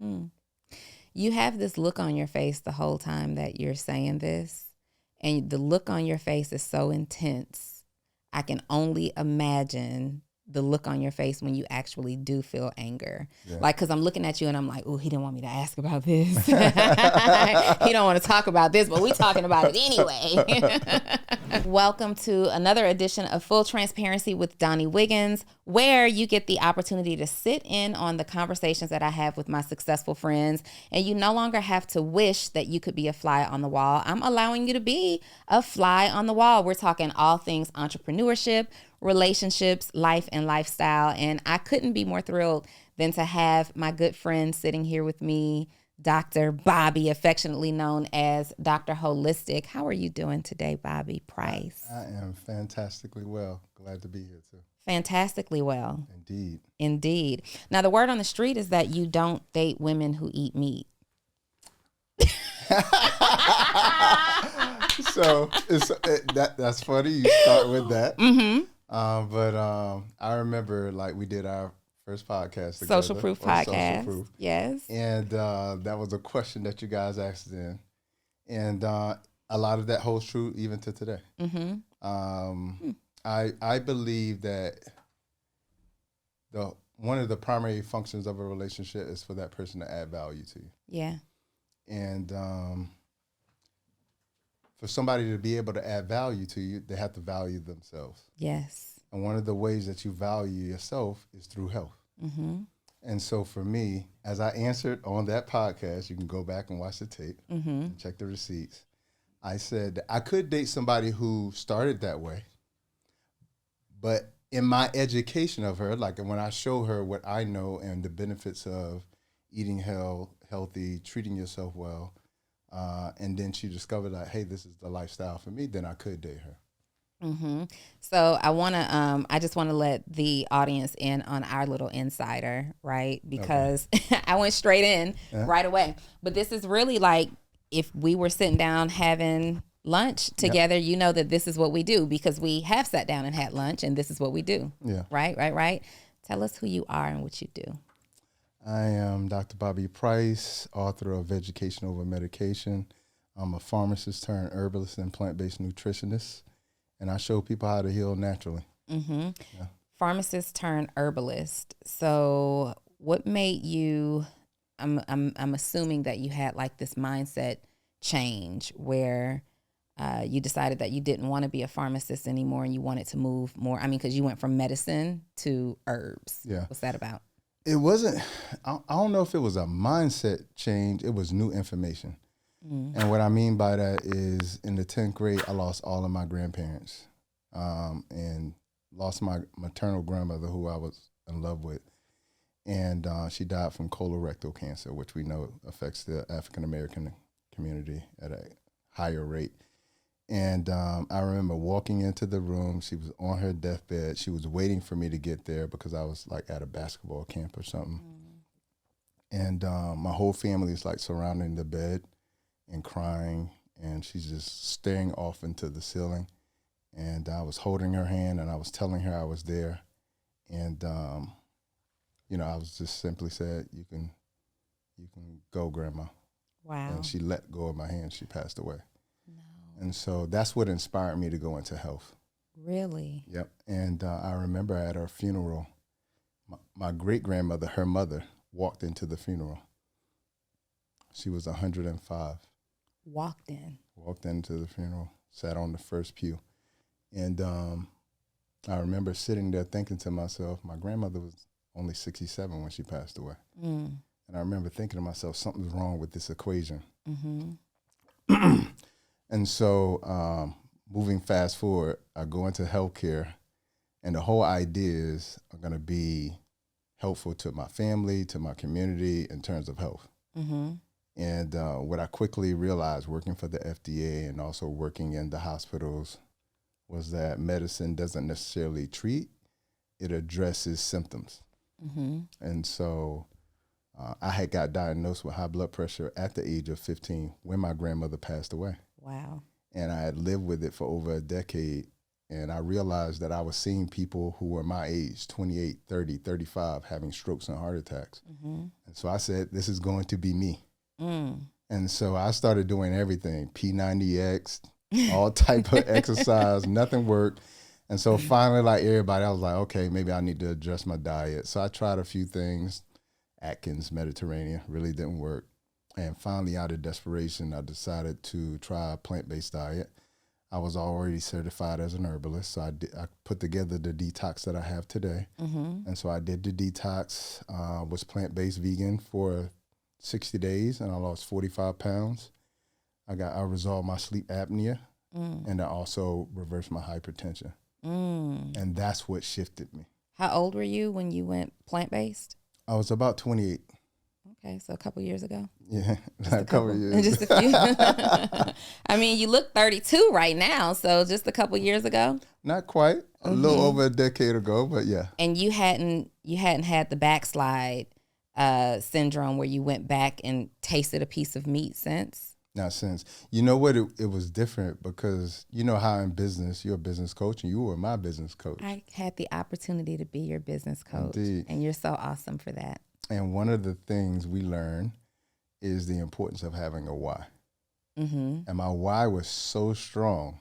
Hmm. You have this look on your face the whole time that you're saying this, and the look on your face is so intense. I can only imagine the look on your face when you actually do feel anger. Yeah. Like, because I'm looking at you and I'm like, oh, he didn't want me to ask about this. He don't want to talk about this, but we talking about it anyway. Welcome to another edition of Full Transparency with Donnie Wiggins, where you get the opportunity to sit in on the conversations that I have with my successful friends, and you no longer have to wish that you could be a fly on the wall. I'm allowing you to be a fly on the wall. We're talking all things entrepreneurship, relationships, life, and lifestyle. And I couldn't be more thrilled than to have my good friend sitting here with me, Dr. Bobby, affectionately known as Dr. Holistic. How are you doing today, Bobby Price? I am fantastically well. Glad to be here too. Fantastically well. Indeed. Indeed. Now, the word on the street is that you don't date women who eat meat. So that's funny. You start with that. Mm-hmm. But I remember like we did our first podcast together. Social Proof podcast. Social Proof. Yes. And that was a question that you guys asked then. And a lot of that holds true even to today. Mm-hmm. I believe that one of the primary functions of a relationship is for that person to add value to you. Yeah. And for somebody to be able to add value to you, they have to value themselves. Yes. And one of the ways that you value yourself is through health. Mm-hmm. And so for me, as I answered on that podcast, you can go back and watch the tape and check the receipts. I said that I could date somebody who started that way, but in my education of her, like when I show her what I know and the benefits of eating healthy, treating yourself well, and then she discovered that, hey, this is the lifestyle for me, then I could date her. Mm-hmm. So I just want to let the audience in on our little insider, right? Because I went straight in right away. But this is really like if we were sitting down having lunch together, you know that this is what we do because we have sat down and had lunch and this is what we do. Yeah. Right. Tell us who you are and what you do. I am Dr. Bobby Price, author of Education Over Medication. I'm a pharmacist turned herbalist and plant-based nutritionist. And I show people how to heal naturally. Mm-hmm. Yeah. Pharmacist turned herbalist. So what made you, I'm assuming that you had like this mindset change where you decided that you didn't want to be a pharmacist anymore and you wanted to move more. I mean, because you went from medicine to herbs. Yeah. What's that about? It wasn't, I don't know if it was a mindset change. It was new information. And what I mean by that is in the 10th grade, I lost all of my grandparents and lost my maternal grandmother who I was in love with. And she died from colorectal cancer, which we know affects the African-American community at a higher rate. And I remember walking into the room. She was on her deathbed. She was waiting for me to get there because I was like at a basketball camp or something. And my whole family is like surrounding the bed and crying, and she's just staring off into the ceiling. And I was holding her hand, and I was telling her I was there. And, I was just simply said, you can go, Grandma. Wow. And she let go of my hand. She passed away. No. And so that's what inspired me to go into health. Really? Yep. And I remember at her funeral, my great-grandmother, her mother, walked into the funeral. She was 105. Walked into the funeral, sat on the first pew. And I remember sitting there thinking to myself, my grandmother was only 67 when she passed away. And I remember thinking to myself, something's wrong with this equation. Mm-hmm. And so moving fast forward, I go into healthcare, and the whole ideas are going to be helpful to my family, to my community in terms of health. Mm-hmm. And what I quickly realized working for the FDA and also working in the hospitals was that medicine doesn't necessarily treat, it addresses symptoms. Mm-hmm. And so I had got diagnosed with high blood pressure at the age of 15 when my grandmother passed away. Wow. And I had lived with it for over a decade And I realized that I was seeing people who were my age, 28, 30, 35, having strokes and heart attacks. And so I said, this is going to be me. And so I started doing everything, P90X, all type of exercise, nothing worked. And so finally, like everybody, I was like, okay, maybe I need to adjust my diet. So I tried a few things, Atkins, Mediterranean, really didn't work. And finally, out of desperation, I decided to try a plant-based diet. I was already certified as an herbalist, so I put together the detox that I have today. And so I did the detox, was plant-based vegan for 60 days, and I lost 45 pounds. I resolved my sleep apnea, and I also reversed my hypertension. And that's what shifted me. How old were you when you went plant-based? I was about 28. Okay, so a couple years ago. Yeah, a couple years. Just a few. I mean, you look 32 right now, so just a couple years ago. Not quite. A little over a decade ago, but yeah. And you hadn't had the backslide syndrome where you went back and tasted a piece of meat since? Not since. You know what? It was different because you know how in business, you're a business coach and you were my business coach. I had the opportunity to be your business coach. Indeed. And you're so awesome for that. And one of the things we learn is the importance of having a why. And my why was so strong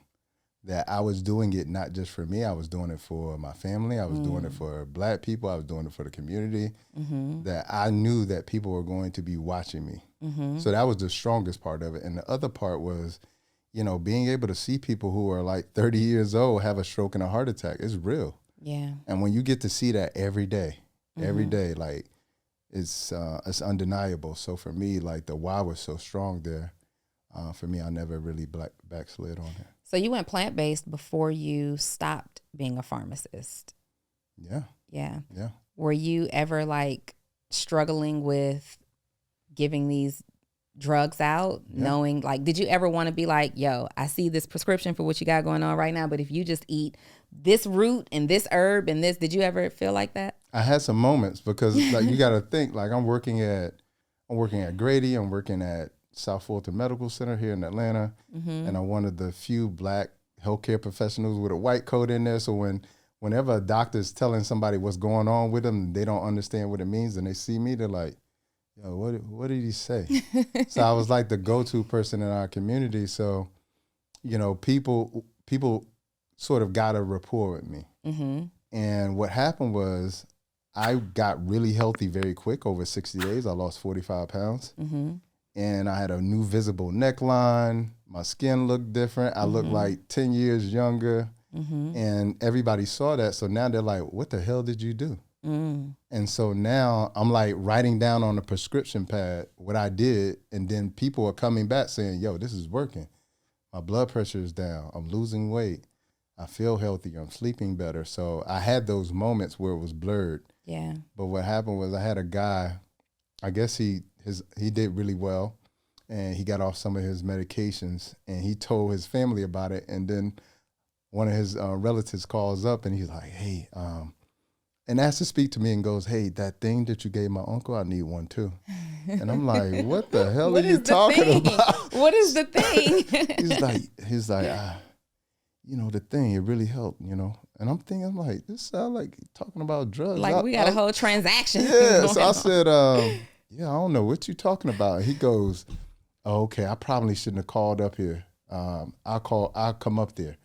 that I was doing it not just for me. I was doing it for my family. I was doing it for Black people. I was doing it for the community. That I knew that people were going to be watching me. So that was the strongest part of it. And the other part was, you know, being able to see people who are like 30 years old have a stroke and a heart attack. It's real. Yeah. And when you get to see that every day, like it's undeniable. So for me, like the why was so strong there. For me, I never really backslid on it. So you went plant-based before you stopped being a pharmacist. Yeah. Yeah. Yeah. Were you ever like struggling with giving these drugs out, knowing like, did you ever want to be like, yo, I see this prescription for what you got going on right now, but if you just eat this root and this herb and this, did you ever feel like that? I had some moments because like you got to think like I'm working at Grady, I'm working at South Fulton Medical Center here in Atlanta, and I'm one of the few Black healthcare professionals with a white coat in there. So whenever a doctor's telling somebody what's going on with them, they don't understand what it means, and they see me, they're like, yo, what did he say? So I was like the go-to person in our community. So, you know, people sort of got a rapport with me. And what happened was I got really healthy very quick. Over 60 days, I lost 45 pounds. And I had a new visible neckline. My skin looked different. I looked like 10 years younger. And everybody saw that. So now they're like, what the hell did you do? And so now I'm like writing down on a prescription pad what I did. And then people are coming back saying, yo, this is working. My blood pressure is down. I'm losing weight. I feel healthier. I'm sleeping better. So I had those moments where it was blurred. Yeah. But what happened was I had a guy, I guess he did really well. And he got off some of his medications. And he told his family about it. And then one of his relatives calls up and he's like, hey, and asks to speak to me and goes, hey, that thing that you gave my uncle, I need one too. And I'm like, what the hell are you talking about? What is the thing? he's like, you know, the thing, it really helped, you know. And I'm thinking, I'm like, this sounds like talking about drugs. Like we got a whole transaction. Yeah, so I said, yeah, I don't know what you talking about. He goes, oh, okay, I probably shouldn't have called up here. I'll come up there.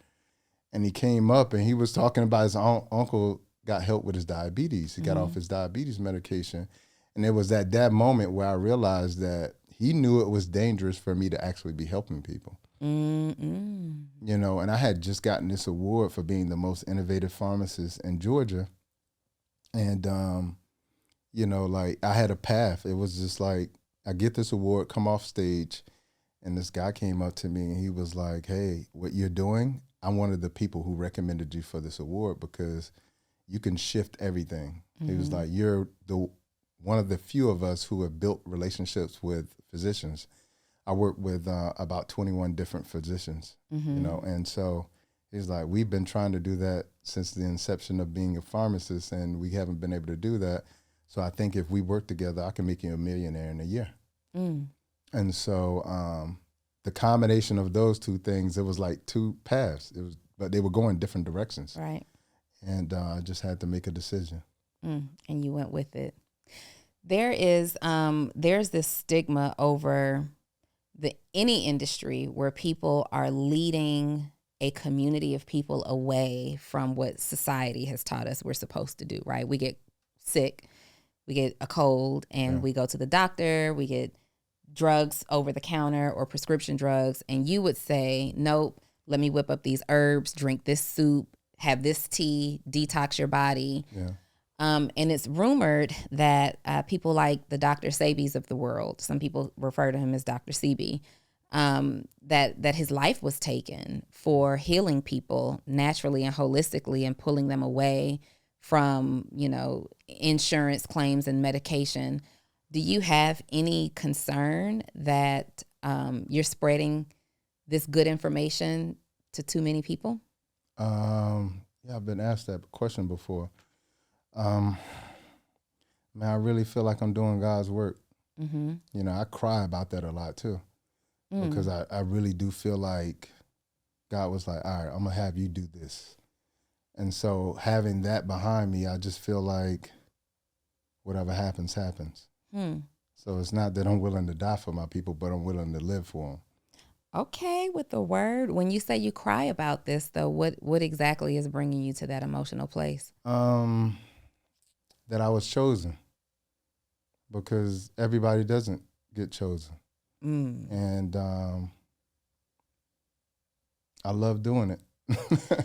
And he came up and he was talking about his uncle got help with his diabetes. He got off his diabetes medication. And it was at that moment where I realized that he knew it was dangerous for me to actually be helping people. You know, and I had just gotten this award for being the most innovative pharmacist in Georgia. And, you know, like I had a path. It was just like, I get this award, come off stage, and this guy came up to me and he was like, hey, what you're doing, I'm one of the people who recommended you for this award because you can shift everything. He was like, you're one of the few of us who have built relationships with physicians. I work with about 21 different physicians, you know, and so he's like, we've been trying to do that since the inception of being a pharmacist, and we haven't been able to do that. So I think if we work together, I can make you a millionaire in a year. And so the combination of those two things, it was like two paths. but they were going different directions. Right. And I just had to make a decision. And you went with it. There's this stigma over any industry where people are leading a community of people away from what society has taught us we're supposed to do, right? We get sick, we get a cold, and we go to the doctor, we get drugs over the counter or prescription drugs, and you would say, nope, let me whip up these herbs, drink this soup, have this tea, detox your body. Yeah. And it's rumored that people like the Dr. Sebi's of the world, some people refer to him as Dr. Sebi, that his life was taken for healing people naturally and holistically and pulling them away from, insurance claims and medication. Do you have any concern that you're spreading this good information to too many people? Yeah, I've been asked that question before. Man, I really feel like I'm doing God's work. Mm-hmm. I cry about that a lot too, because I really do feel like God was like, all right, I'm gonna have you do this. And so having that behind me, I just feel like whatever happens, happens. So it's not that I'm willing to die for my people, but I'm willing to live for them. Okay, with the word. When you say you cry about this, though, what exactly is bringing you to that emotional place? That I was chosen, because everybody doesn't get chosen. And I love doing it.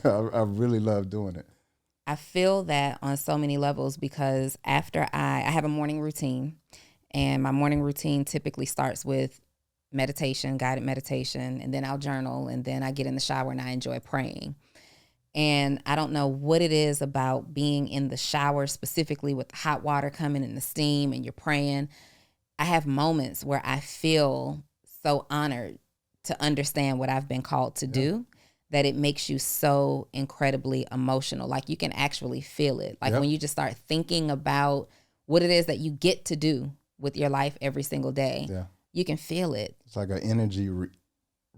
I really love doing it. I feel that on so many levels, because after I have a morning routine, and my morning routine typically starts with meditation, guided meditation, and then I'll journal, and then I get in the shower and I enjoy praying. And I don't know what it is about being in the shower, specifically with the hot water coming and the steam and you're praying. I have moments where I feel so honored to understand what I've been called to do, that it makes you so incredibly emotional. Like you can actually feel it. Like when you just start thinking about what it is that you get to do with your life every single day, you can feel it. It's like an energy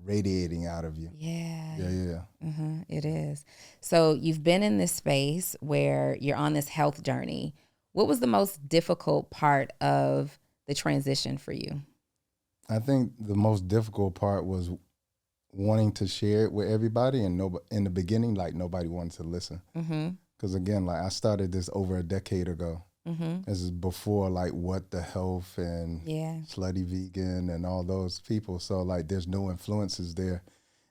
radiating out of you. Yeah. Yeah. It is. So you've been in this space where you're on this health journey. What was the most difficult part of the transition for you? I think the most difficult part was wanting to share it with everybody, and in the beginning, like nobody wanted to listen. Because again, like I started this over a decade ago. This is before like What the Health and Slutty Vegan and all those people. So like there's no influences there.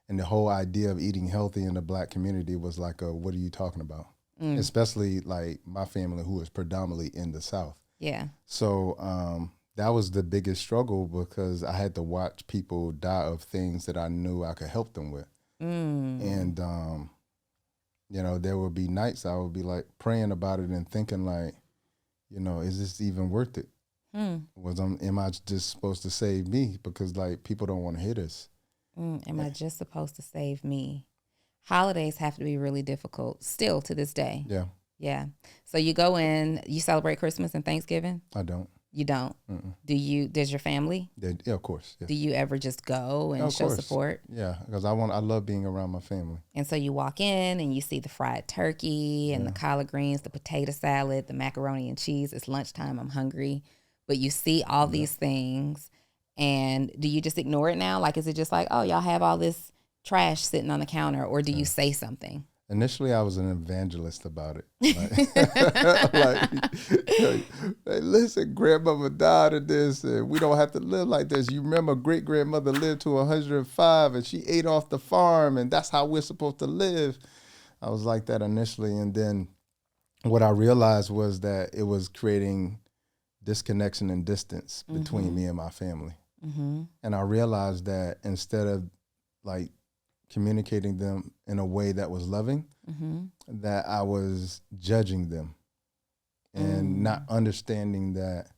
And the whole idea of eating healthy in the Black community was like, what are you talking about? Especially like my family, who is predominantly in the South. Yeah. So that was the biggest struggle, because I had to watch people die of things that I knew I could help them with. And, there would be nights I would be like praying about it and thinking like, is this even worth it? Am I just supposed to save me? Because like people don't want to hear this. Am I just supposed to save me? Holidays have to be really difficult still to this day. Yeah. So you go in, you celebrate Christmas and Thanksgiving? I don't. You don't? Does your family? Yeah, of course. Yeah. Do you ever just go and show support? Yeah, because I love being around my family. And so you walk in and you see the fried turkey and the collard greens, the potato salad, the macaroni and cheese. It's lunchtime. I'm hungry. But you see all these things, and do you just ignore it now? Like, is it just like, oh, y'all have all this trash sitting on the counter, or do you say something? Initially, I was an evangelist about it. Hey, listen, grandmother died of this, and we don't have to live like this. You remember great-grandmother lived to 105, and she ate off the farm, and that's how we're supposed to live. I was like that initially, and then what I realized was that it was creating disconnection and distance between me and my family. And I realized that instead of like communicating them in a way that was loving, that I was judging them and not understanding that,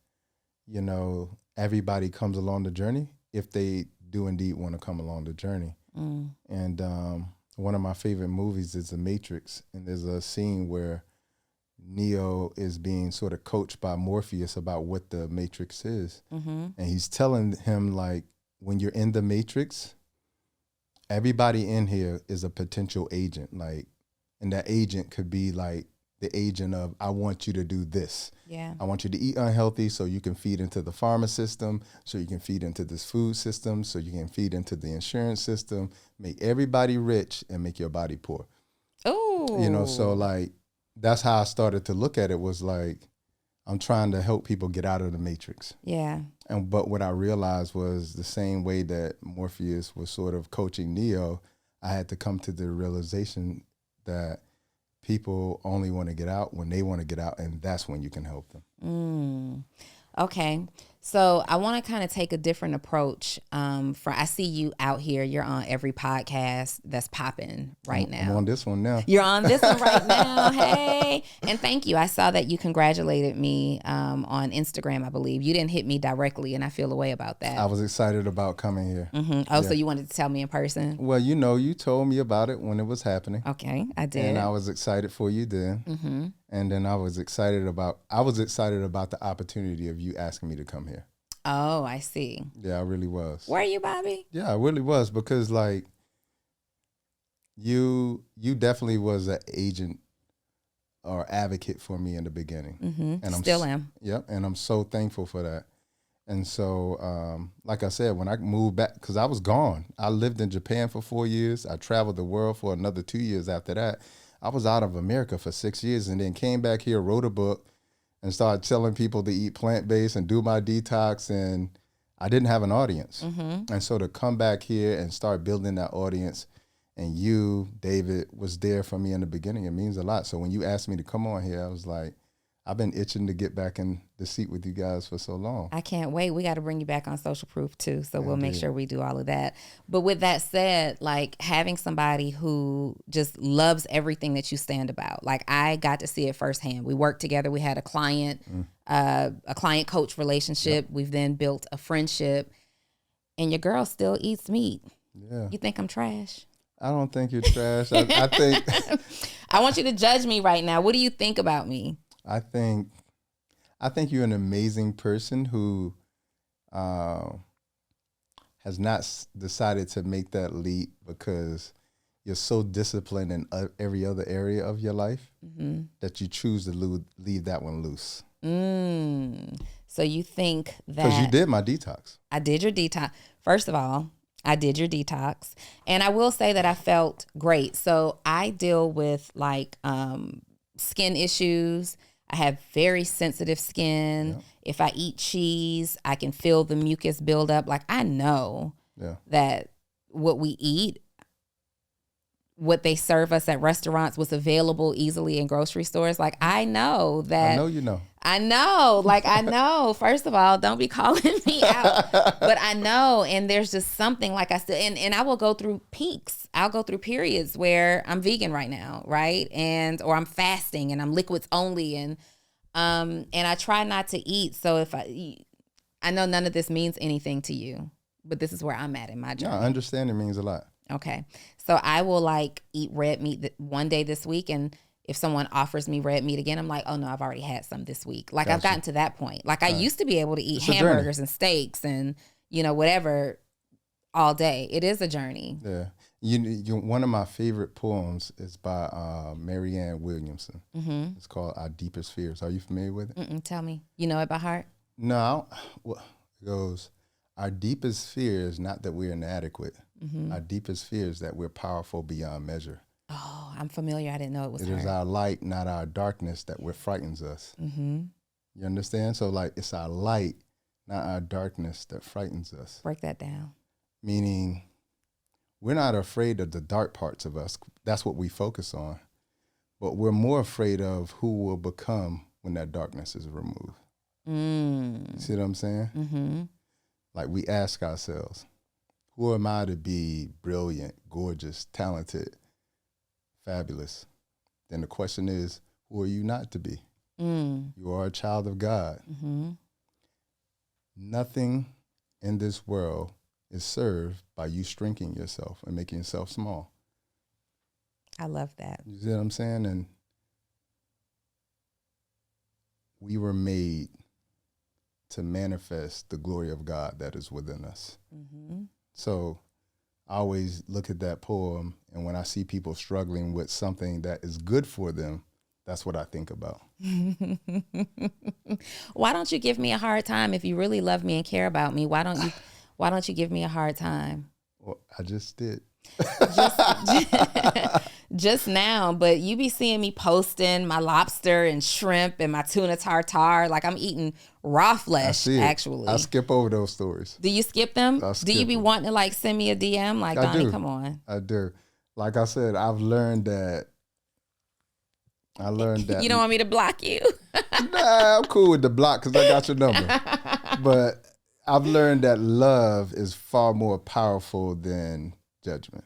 everybody comes along the journey if they do indeed want to come along the journey. And one of my favorite movies is The Matrix, and there's a scene where Neo is being sort of coached by Morpheus about what the Matrix is. And he's telling him, like, when you're in the Matrix, everybody in here is a potential agent. Like, and that agent could be like the agent of, I want you to do this. Yeah. I want you to eat unhealthy so you can feed into the pharma system, so you can feed into this food system, so you can feed into the insurance system, make everybody rich and make your body poor. Oh. You know, so like, that's how I started to look at it, was like, I'm trying to help people get out of the matrix. Yeah. But what I realized was the same way that Morpheus was sort of coaching Neo, I had to come to the realization that people only want to get out when they want to get out, and that's when you can help them. Okay. So I want to kind of take a different approach. I see you out here. You're on every podcast that's popping right now. I'm on this one now. You're on this one right now. Hey. And thank you. I saw that you congratulated me on Instagram, I believe. You didn't hit me directly, and I feel a way about that. I was excited about coming here. Mm-hmm. Oh, yeah. So you wanted to tell me in person? Well, you know, you told me about it when it was happening. Okay, I did. And I was excited for you then. Mm-hmm. And then I was excited about the opportunity of you asking me to come here. Oh, I see. Yeah, I really was. Were you, Bobby? Yeah, I really was, because like you definitely was an agent or advocate for me in the beginning. Mm-hmm. And Still am. Yep, and I'm so thankful for that. And so, like I said, when I moved back, because I was gone. I lived in Japan for 4 years. I traveled the world for another 2 years after that. I was out of America for 6 years, and then came back here, wrote a book, and started telling people to eat plant-based and do my detox, and I didn't have an audience. Mm-hmm. And so to come back here and start building that audience, and you, David, was there for me in the beginning, it means a lot. So when you asked me to come on here, I was like, I've been itching to get back in the seat with you guys for so long. I can't wait. We got to bring you back on Social Proof too. So we'll make sure we do all of that. But with that said, like having somebody who just loves everything that you stand about. Like I got to see it firsthand. We worked together. We had a client coach relationship. Yep. We've then built a friendship, and your girl still eats meat. Yeah. You think I'm trash? I don't think you're trash. I think I want you to judge me right now. What do you think about me? I think you're an amazing person who has not decided to make that leap because you're so disciplined in every other area of your life that you choose to leave that one loose. So you think that... Because you did my detox. I did your detox. First of all, I did your detox. And I will say that I felt great. So I deal with like skin issues. I have very sensitive skin. Yep. If I eat cheese, I can feel the mucus build up. Like I know that what we eat, what they serve us at restaurants, what's available easily in grocery stores. Like I know that. I know you know. I know. Like I know. First of all, don't be calling me out. But I know, and there's just something like I said, and I will go through peaks. I'll go through periods where I'm vegan right now, right? Or I'm fasting and I'm liquids only, and I try not to eat. So I know none of this means anything to you, but this is where I'm at in my journey. Yeah, I understand it means a lot. Okay. So I will like eat red meat one day this week, and if someone offers me red meat again, I'm like, oh no, I've already had some this week. Like I've gotten to that point. Like I used to be able to eat hamburgers and steaks and, whatever all day. It is a journey. Yeah. You one of my favorite poems is by Marianne Williamson. Mm-hmm. It's called Our Deepest Fears. Are you familiar with it? Tell me. You know it by heart? No. Well, it goes, our deepest fear is not that we're inadequate. Mm-hmm. Our deepest fear is that we're powerful beyond measure. Oh, I'm familiar. I didn't know it was her. It is our light, not our darkness, that frightens us. Mm-hmm. You understand? So like it's our light, not our darkness, that frightens us. Break that down. Meaning we're not afraid of the dark parts of us. That's what we focus on. But we're more afraid of who we'll become when that darkness is removed. You see what I'm saying? Mm-hmm. Like we ask ourselves, who am I to be brilliant, gorgeous, talented, fabulous? Then the question is, who are you not to be? You are a child of God. Mm-hmm. Nothing in this world is served by you shrinking yourself and making yourself small. I love that. You see what I'm saying? And we were made to manifest the glory of God that is within us. Mm-hmm. So I always look at that poem, and when I see people struggling with something that is good for them, that's what I think about. Why don't you give me a hard time if you really love me and care about me? Why don't you give me a hard time? Well, I just did. Just now, but you be seeing me posting my lobster and shrimp and my tuna tartare. Like I'm eating raw flesh, actually. I skip over those stories. Do you skip them? Do you be them. wanting to like send me a DM? Like, Donnie, come on. I do. Like I said, I've learned that. You don't want me to block you? Nah, I'm cool with the block because I got your number. But I've learned that love is far more powerful than judgment.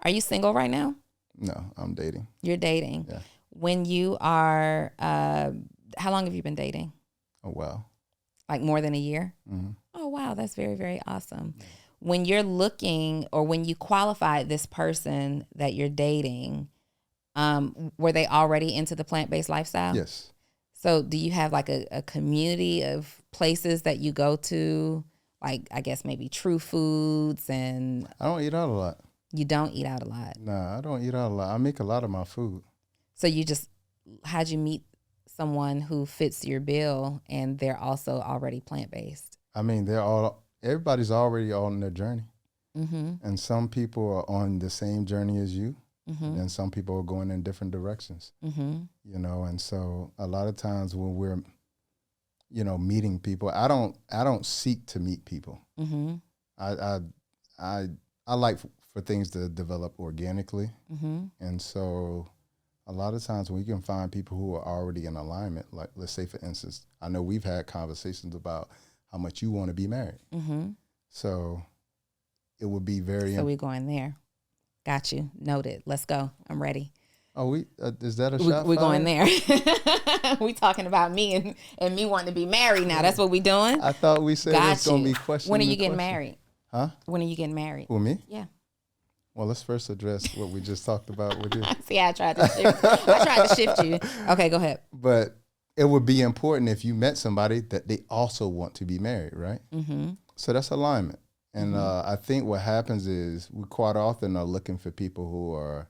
Are you single right now? No, I'm dating. You're dating. Yeah. When you are, how long have you been dating? Oh, wow. Like more than a year? Mm-hmm. Oh, wow. That's very, very awesome. Yeah. When you're looking, or when you qualified this person that you're dating, were they already into the plant-based lifestyle? Yes. So do you have like a community of places that you go to? Like, I guess maybe True Foods and... I don't eat out a lot. You don't eat out a lot? Nah, I don't eat out a lot. I make a lot of my food. So how'd you meet someone who fits your bill and they're also already plant-based? I mean, everybody's already on their journey. Mm-hmm. And some people are on the same journey as you. Mm-hmm. And some people are going in different directions. Mm-hmm. You know, and so a lot of times when we're, meeting people, I don't seek to meet people. Mm-hmm. I like for things to develop organically. Mm-hmm. And so a lot of times we can find people who are already in alignment. Like, let's say, for instance, I know we've had conversations about how much you want to be married. Mm-hmm. So it would be very... So we're going there. Got you. Noted. Let's go. I'm ready. Oh, is that a shot? We're going there. We talking about me and me wanting to be married now. That's what we doing? I thought we said it's going to be questions. When are you getting married? Huh? When are you getting married? Who, me? Yeah. Well, let's first address what we just talked about with you. See, I tried to shift you. Okay, go ahead. But it would be important if you met somebody that they also want to be married, right? Mm-hmm. So that's alignment. And I think what happens is we quite often are looking for people who are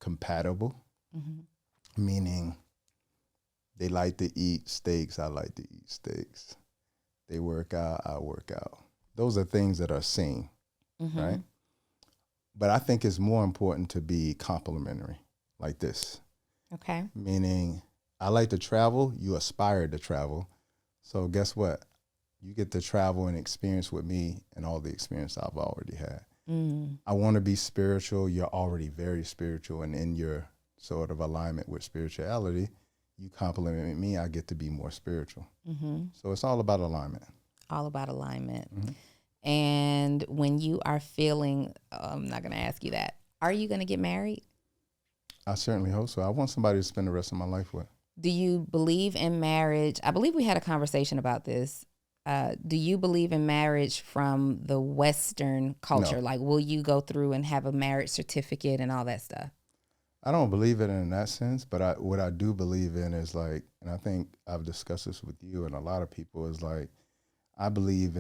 compatible, meaning they like to eat steaks, I like to eat steaks. They work out, I work out. Those are things that are seen, right? But I think it's more important to be complementary, like this. Okay. Meaning, I like to travel, you aspire to travel. So guess what? You get to travel and experience with me and all the experience I've already had. I want to be spiritual. You're already very spiritual. And in your sort of alignment with spirituality, you complement me, I get to be more spiritual. So it's all about alignment. All about alignment. And when you are feeling, I'm not going to ask you that. Are you going to get married? I certainly hope so. I want somebody to spend the rest of my life with. Do you believe in marriage? I believe we had a conversation about this. Do you believe in marriage from the Western culture? No. Like, will you go through and have a marriage certificate and all that stuff? I don't believe it in that sense, but what I do believe in is like, and I think I've discussed this with you and a lot of people, is like, I believe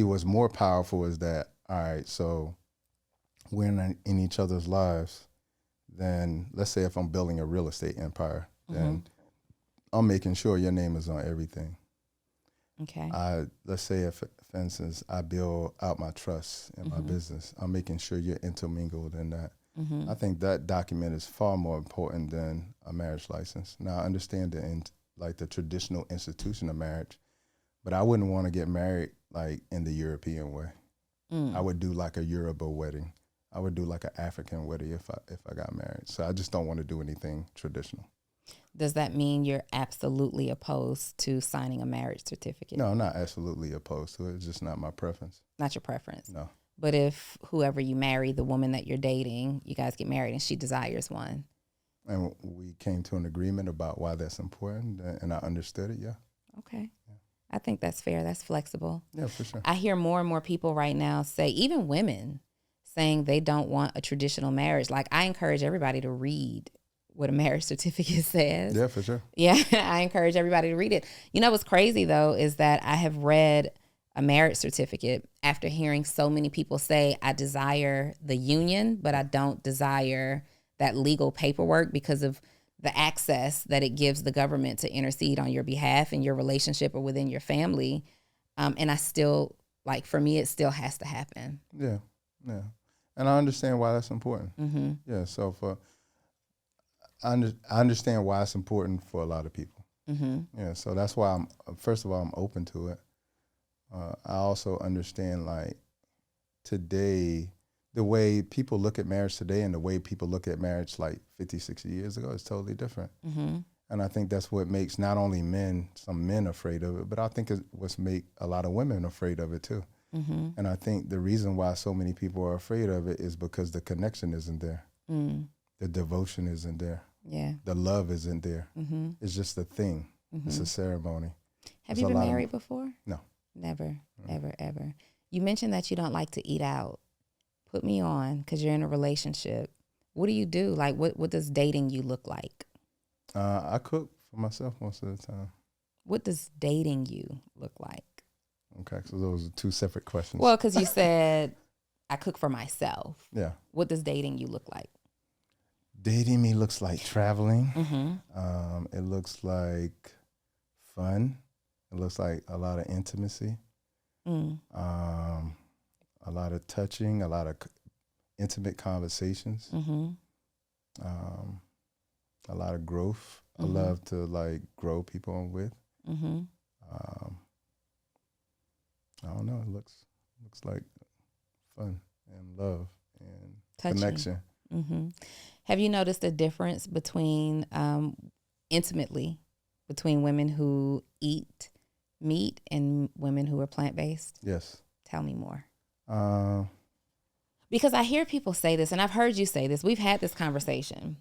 what's more powerful is that, all right, so we're in each other's lives, then let's say if I'm building a real estate empire, then I'm making sure your name is on everything. Okay. Let's say if, for instance, I build out my trust in my business, I'm making sure you're intermingled in that. I think that document is far more important than a marriage license. Now, I understand the traditional institution of marriage, but I wouldn't want to get married like in the European way. I would do like a Yoruba wedding. I would do like an African wedding if I got married. So I just don't want to do anything traditional. Does that mean you're absolutely opposed to signing a marriage certificate? No, I'm not absolutely opposed to it. It's just not my preference. Not your preference? No. But if whoever you marry, the woman that you're dating, you guys get married and she desires one. And we came to an agreement about why that's important, and I understood it, yeah. Okay. Yeah. I think that's fair. That's flexible. Yeah, for sure. I hear more and more people right now say, even women, saying they don't want a traditional marriage. Like, I encourage everybody to read what a marriage certificate says. Yeah, for sure. Yeah, I encourage everybody to read it. You know what's crazy, though, is that I have read a marriage certificate after hearing so many people say, I desire the union, but I don't desire that legal paperwork because of the access that it gives the government to intercede on your behalf in your relationship or within your family. And I still, like, for me, it still has to happen. Yeah. And I understand why that's important. Mm-hmm. Yeah, so I understand why it's important for a lot of people. Mm-hmm. Yeah, so that's why first of all, I'm open to it. I also understand, like, today, the way people look at marriage today and the way people look at marriage like 50, 60 years ago is totally different. Mm-hmm. And I think that's what makes not only some men afraid of it, but I think it's what's make a lot of women afraid of it too. Mm-hmm. And I think the reason why so many people are afraid of it is because the connection isn't there. Mm. The devotion isn't there. Yeah. The love isn't there. Mm-hmm. It's just a thing. Mm-hmm. It's a ceremony. Have There's you a been lot of- married before? No. Never, ever, ever. You mentioned that you don't like to eat out. Put me on, because you're in a relationship. What do you do? Like, what does dating you look like? I cook for myself most of the time. What does dating you look like? Okay, so those are two separate questions. Well, because you said I cook for myself. Yeah. What does dating you look like? Dating me looks like traveling. Mm-hmm. It looks like fun. It looks like a lot of intimacy. Mm. A lot of touching, a lot of intimate conversations. Mm-hmm. A lot of growth. Mm-hmm. I love to, like, grow people I'm with. Mm-hmm. I don't know. It looks like fun and love and Touching. connection. Mm-hmm. Have you noticed a difference between intimately between women who eat meat and women who are plant-based? Yes. Tell me more. Because I hear people say this, and I've heard you say this. We've had this conversation.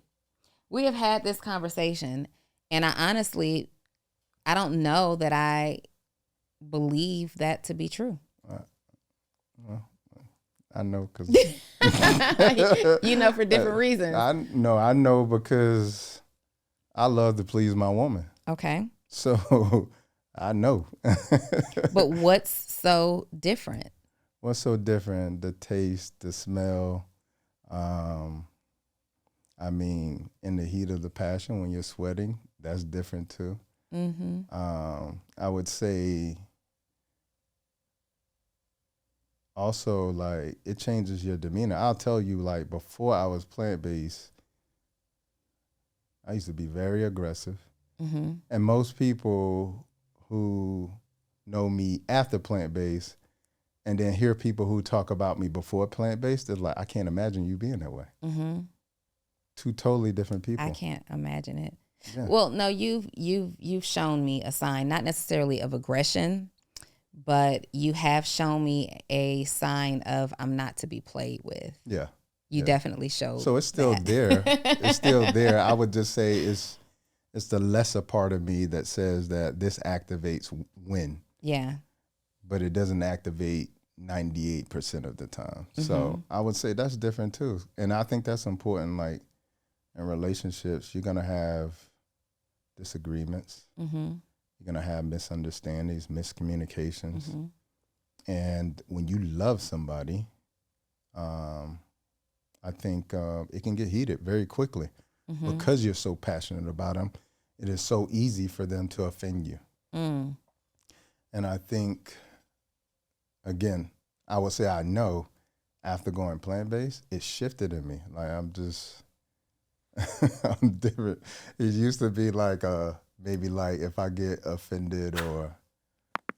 We have had this conversation, and I don't know that I believe that to be true. Well, I know because you know, for different reasons. I know because I love to please my woman. Okay. So I know. But what's so different? What's so different? The taste, the smell. I mean, in the heat of the passion, when you're sweating, that's different too. Mm-hmm. I would say also, like, it changes your demeanor. I'll tell you, like, before I was plant-based, I used to be very aggressive. Mm-hmm. And most people who know me after plant-based and then hear people who talk about me before plant-based, they're like, I can't imagine you being that way. Mm-hmm. Two totally different people. I can't imagine it. Yeah. Well, no, you've shown me a sign, not necessarily of aggression, but you have shown me a sign of I'm not to be played with. Yeah. You definitely showed. So it's still there. It's still there. I would just say it's the lesser part of me that says that this activates when. Yeah. But it doesn't activate 98% of the time. Mm-hmm. So I would say that's different too. And I think that's important. Like, in relationships, you're going to have disagreements. Mm-hmm. You're going to have misunderstandings, miscommunications. Mm-hmm. And when you love somebody, I think it can get heated very quickly. Mm-hmm. Because you're so passionate about them, it is so easy for them to offend you. Mm. And I think, again, I would say I know after going plant-based, it shifted in me. Like, I'm just, I'm different. It used to be like, maybe like if I get offended or,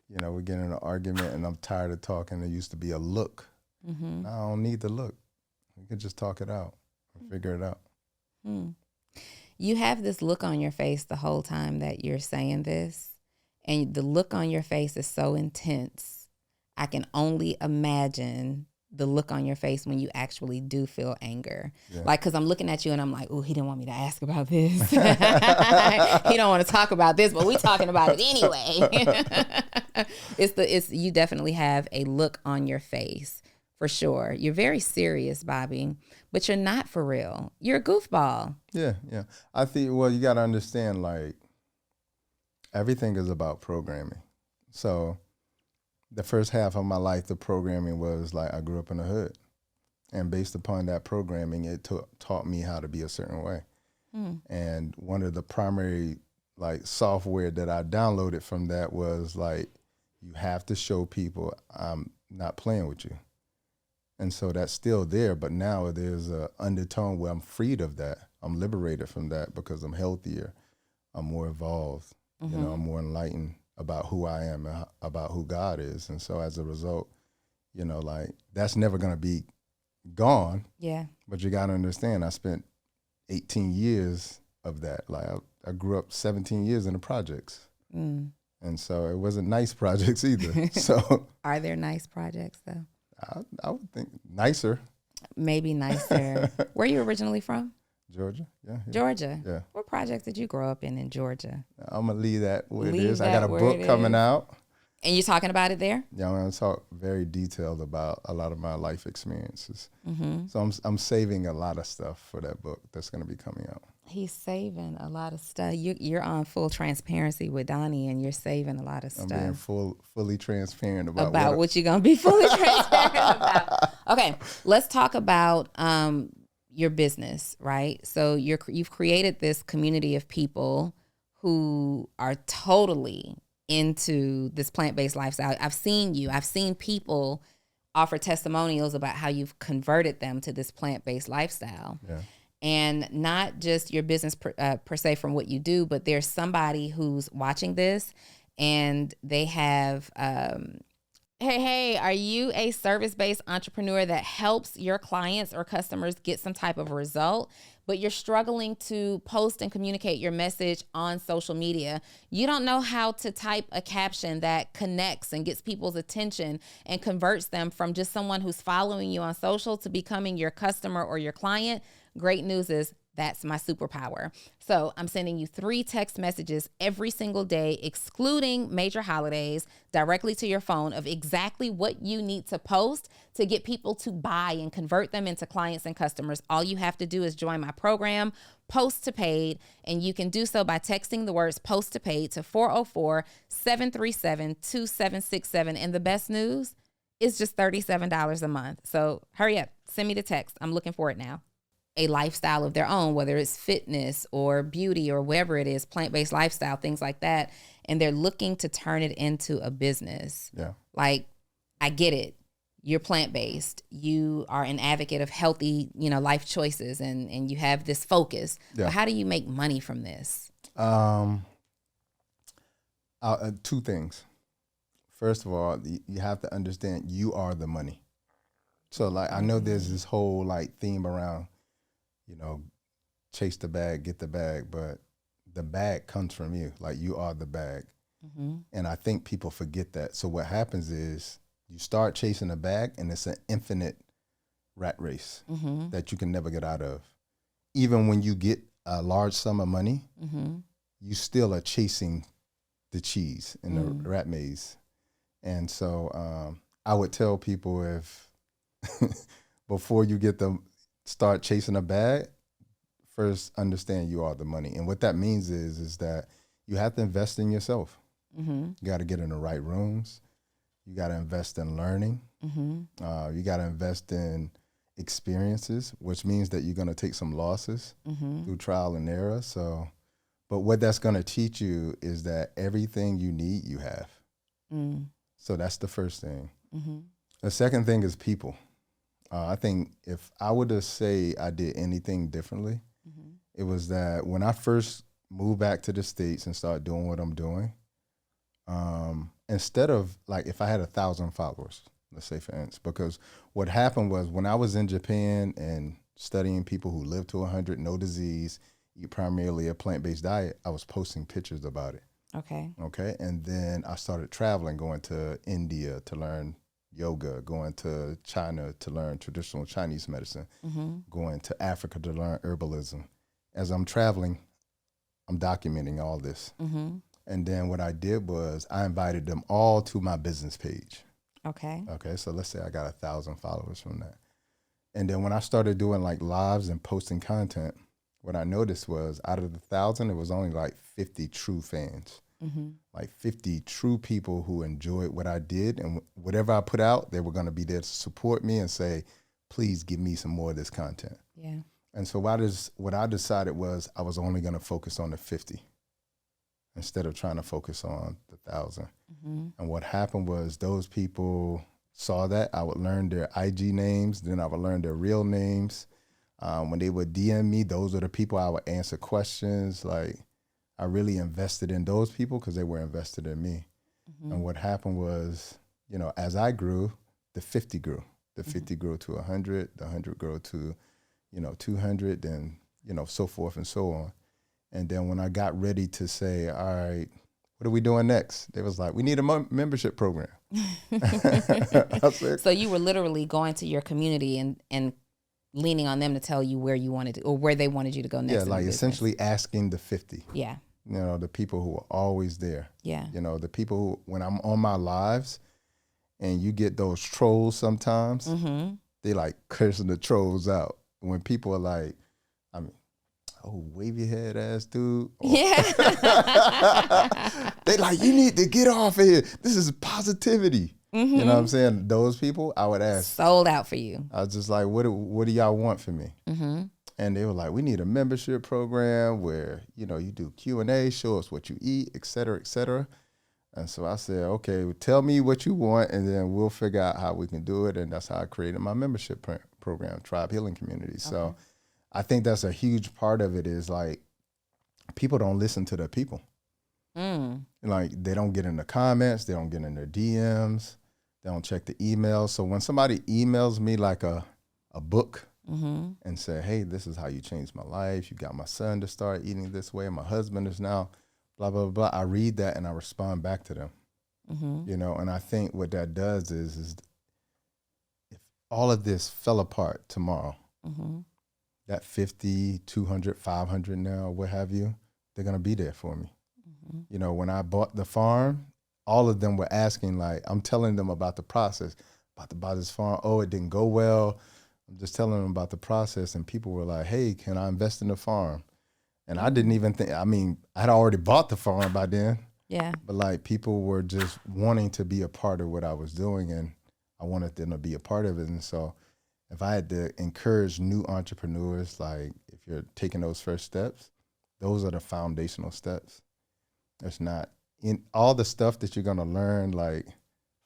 you know, we get in an argument and I'm tired of talking, there used to be a look. Mm-hmm. Now I don't need the look. We can just talk it out and figure it out. Mm. You have this look on your face the whole time that you're saying this, and the look on your face is so intense. I can only imagine the look on your face when you actually do feel anger. Yeah. Like, because I'm looking at you and I'm like, oh, he didn't want me to ask about this. He don't want to talk about this, but we talking about it anyway. It's you definitely have a look on your face. For sure. You're very serious, Bobby, but you're not for real. You're a goofball. Yeah. I think, well, you got to understand, like, everything is about programming. So the first half of my life, the programming was like I grew up in the hood. And based upon that programming, it taught me how to be a certain way. And one of the primary like software that I downloaded from that was like, you have to show people I'm not playing with you. And so that's still there, but now there's a undertone where I'm freed of that. I'm liberated from that because I'm healthier. I'm more evolved. You know, I'm more enlightened about who I am and about who God is. And so as a result, you know, like that's never going to be gone. Yeah. But you got to understand, I spent 18 years of that. Like I grew up 17 years in the projects. And so it wasn't nice projects either. So Are there nice projects though? I would think nicer. Maybe nicer. Where are you originally from? Georgia. Yeah. Georgia. Yeah. What projects did you grow up in Georgia? I'm going to leave that where it Leave is. I that got a where book it coming is. out. And you're talking about it there? Yeah, I'm going to talk very detailed about a lot of my life experiences. So I'm saving a lot of stuff for that book that's going to be coming out. He's saving a lot of stuff. You're on full transparency with Donnie, and you're saving a lot of I'm stuff. being fully transparent about what you're going to be fully transparent about. Okay, let's talk about your business, right? So you've created this community of people who are totally into this plant-based lifestyle. I've seen people offer testimonials about how you've converted them to this plant-based lifestyle. Yeah. And not just your business per se from what you do, but there's somebody who's watching this and they have, hey, are you a service-based entrepreneur that helps your clients or customers get some type of result, but you're struggling to post and communicate your message on social media? You don't know how to type a caption that connects and gets people's attention and converts them from just someone who's following you on social to becoming your customer or your client. Great news is that's my superpower. So I'm sending you 3 text messages every single day, excluding major holidays, directly to your phone of exactly what you need to post to get people to buy and convert them into clients and customers. All you have to do is join my program, Post to Paid, and you can do so by texting the words Post to Paid to 404-737-2767. And the best news is just $37 a month. So hurry up, send me the text. I'm looking for it now. A lifestyle of their own, whether it's fitness or beauty or whatever it is, plant-based lifestyle, things like that. And they're looking to turn it into a business. Yeah. Like, I get it. You're plant-based. You are an advocate of healthy, life choices, and you have this focus. Yeah. But how do you make money from this? 2 things. First of all, you have to understand you are the money. So like, I know there's this whole like theme around, chase the bag, get the bag, but the bag comes from you. Like, you are the bag. And I think people forget that. So what happens is you start chasing the bag and it's an infinite rat race that you can never get out of. Even when you get a large sum of money, you still are chasing the cheese in the rat maze. And so I would tell people, if before you start chasing a bag, first understand you are the money. And what that means is that you have to invest in yourself. You got to get in the right rooms. You got to invest in learning. You got to invest in experiences, which means that you're going to take some losses through trial and error. So, but what that's going to teach you is that everything you need, you have. So that's the first thing. The second thing is people. I think if I were to say I did anything differently, it was that when I first moved back to the States and started doing what I'm doing, instead of like, if I had 1,000 followers, let's say for instance, because what happened was when I was in Japan and studying people who live to 100, no disease, eat primarily a plant-based diet, I was posting pictures about it. Okay. And then I started traveling, going to India to learn yoga, going to China to learn traditional Chinese medicine, going to Africa to learn herbalism. As I'm traveling, I'm documenting all this. And then what I did was I invited them all to my business page. Okay, so let's say I got 1,000 followers from that. And then when I started doing like lives and posting content, what I noticed was out of the 1,000, it was only like 50 true fans. like 50 true people who enjoyed what I did, and whatever I put out, they were going to be there to support me and say, please give me some more of this content. Yeah. And so what I decided was I was only going to focus on the 50 instead of trying to focus on the 1,000. And what happened was those people saw that. I would learn their IG names, then I would learn their real names. When they would DM me, those are the people I would answer questions. Like, I really invested in those people because they were invested in me. And what happened was, you know, as I grew, the 50 grew. The 50 grew to 100, the 100 grew to, you know, 200, and, you know, so forth and so on. And then when I got ready to say, all right, what are we doing next? They was like, we need a membership program. I said, So you were literally going to your community and leaning on them to tell you where you wanted to, or where they wanted you to go next. yeah, like essentially asking the 50. Yeah. You know, the people who are always there. Yeah. You know, the people who, when I'm on my lives and you get those trolls sometimes, they like cursing the trolls out. When people are like, I mean, oh, wavy head ass dude. Or, Yeah. they like, you need to get off of here. This is positivity. You know what I'm saying? Those people, I would ask. Sold out for you. I was just like, what do y'all want from me? And they were like, we need a membership program where, you know, you do Q&A, show us what you eat, et cetera, et cetera. And so I said, okay, well, tell me what you want, and then we'll figure out how we can do it. And that's how I created my membership program, Tribe Healing Community. So I think that's a huge part of it, is like, people don't listen to their people. Like, they don't get in the comments, they don't get in their DMs, they don't check the emails. So when somebody emails me like a book and say, hey, this is how you changed my life, you got my son to start eating this way, my husband is now blah, blah, blah, I read that and I respond back to them. You know, and I think what that does is if all of this fell apart tomorrow, that 50, 200, 500 now, what have you, they're going to be there for me. You know, when I bought the farm, all of them were asking, like, I'm telling them about the process, about to buy this farm. Oh, it didn't go well. I'm just telling them about the process. And people were like, hey, can I invest in the farm? And I didn't even think, I mean, I'd already bought the farm by then. Yeah. But like, people were just wanting to be a part of what I was doing, and I wanted them to be a part of it. And so if I had to encourage new entrepreneurs, like, if you're taking those first steps, those are the foundational steps. It's not in all the stuff that you're going to learn, like,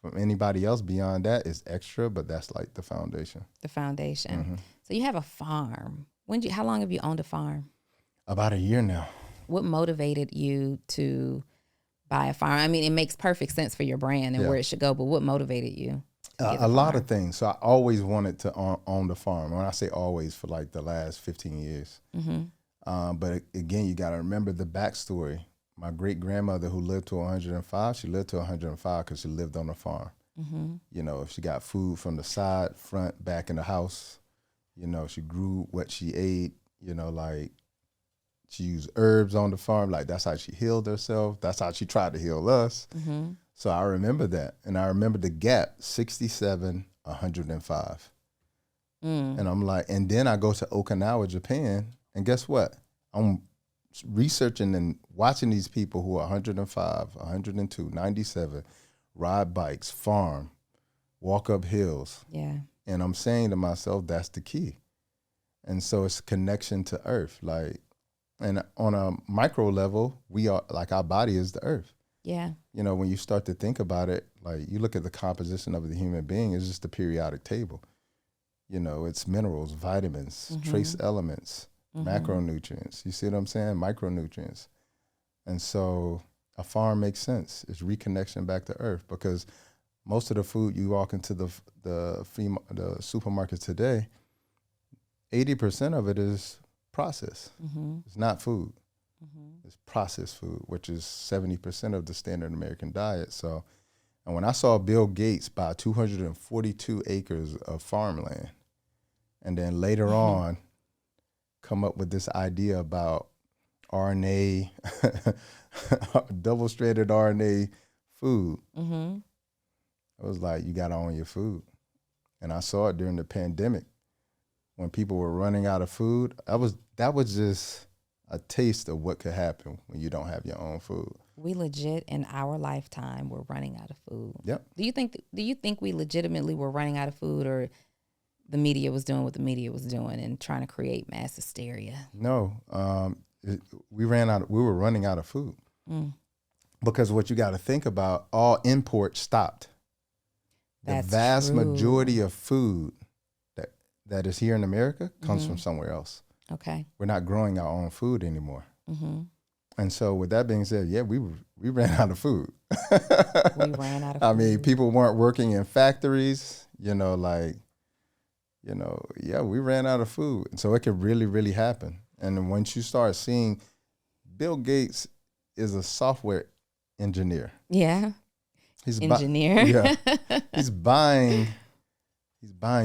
from anybody else beyond that is extra, but that's like the foundation. The foundation. So you have a farm. How long have you owned a farm? About a year now. What motivated you to buy a farm? I mean, it makes perfect sense for your brand and where it should go, but what motivated you? A lot of things. So I always wanted to own the farm. When I say always, for like the last 15 years. But again, you got to remember the backstory. My great-grandmother, who lived to 105, she lived to 105 because she lived on the farm. You know, if she got food from the side, front, back in the house, you know, she grew what she ate, you know, like, she used herbs on the farm. Like, that's how she healed herself. That's how she tried to heal us. So I remember that. And I remember the gap, 67, 105. And I'm like, and then I go to Okinawa, Japan, and guess what? I'm researching and watching these people who are 105, 102, 97, ride bikes, farm, walk up hills. Yeah. And I'm saying to myself, that's the key. And so it's connection to earth. Like, and on a micro level, we are, like, our body is the earth. Yeah. You know, when you start to think about it, like, you look at the composition of the human being, it's just a periodic table. You know, it's minerals, vitamins, trace elements, macronutrients. You see what I'm saying? Micronutrients. And so a farm makes sense. It's reconnection back to earth, because most of the food you walk into the supermarket today, 80% of it is processed. It's not food. It's processed food, which is 70% of the standard American diet. So, and when I saw Bill Gates buy 242 acres of farmland, and then later on come up with this idea about RNA, double-stranded RNA food, I was like, you got to own your food. And I saw it during the pandemic when people were running out of food. That was just a taste of what could happen when you don't have your own food. We legit in our lifetime we're running out of food. Yep. Do you think we legitimately were running out of food, or the media was doing what the media was doing and trying to create mass hysteria? No, we were running out of food. Because what you got to think about, all imports stopped. That's the vast true. majority of food that is here in America comes from somewhere else. Okay. We're not growing our own food anymore. Mm-hmm. And so with that being said, yeah, we ran out of food. We ran out of food. I mean, people weren't working in factories, we ran out of food. And so it could really, really happen. And then once you start seeing, Bill Gates is a software engineer. Yeah. He's engineer. He's buying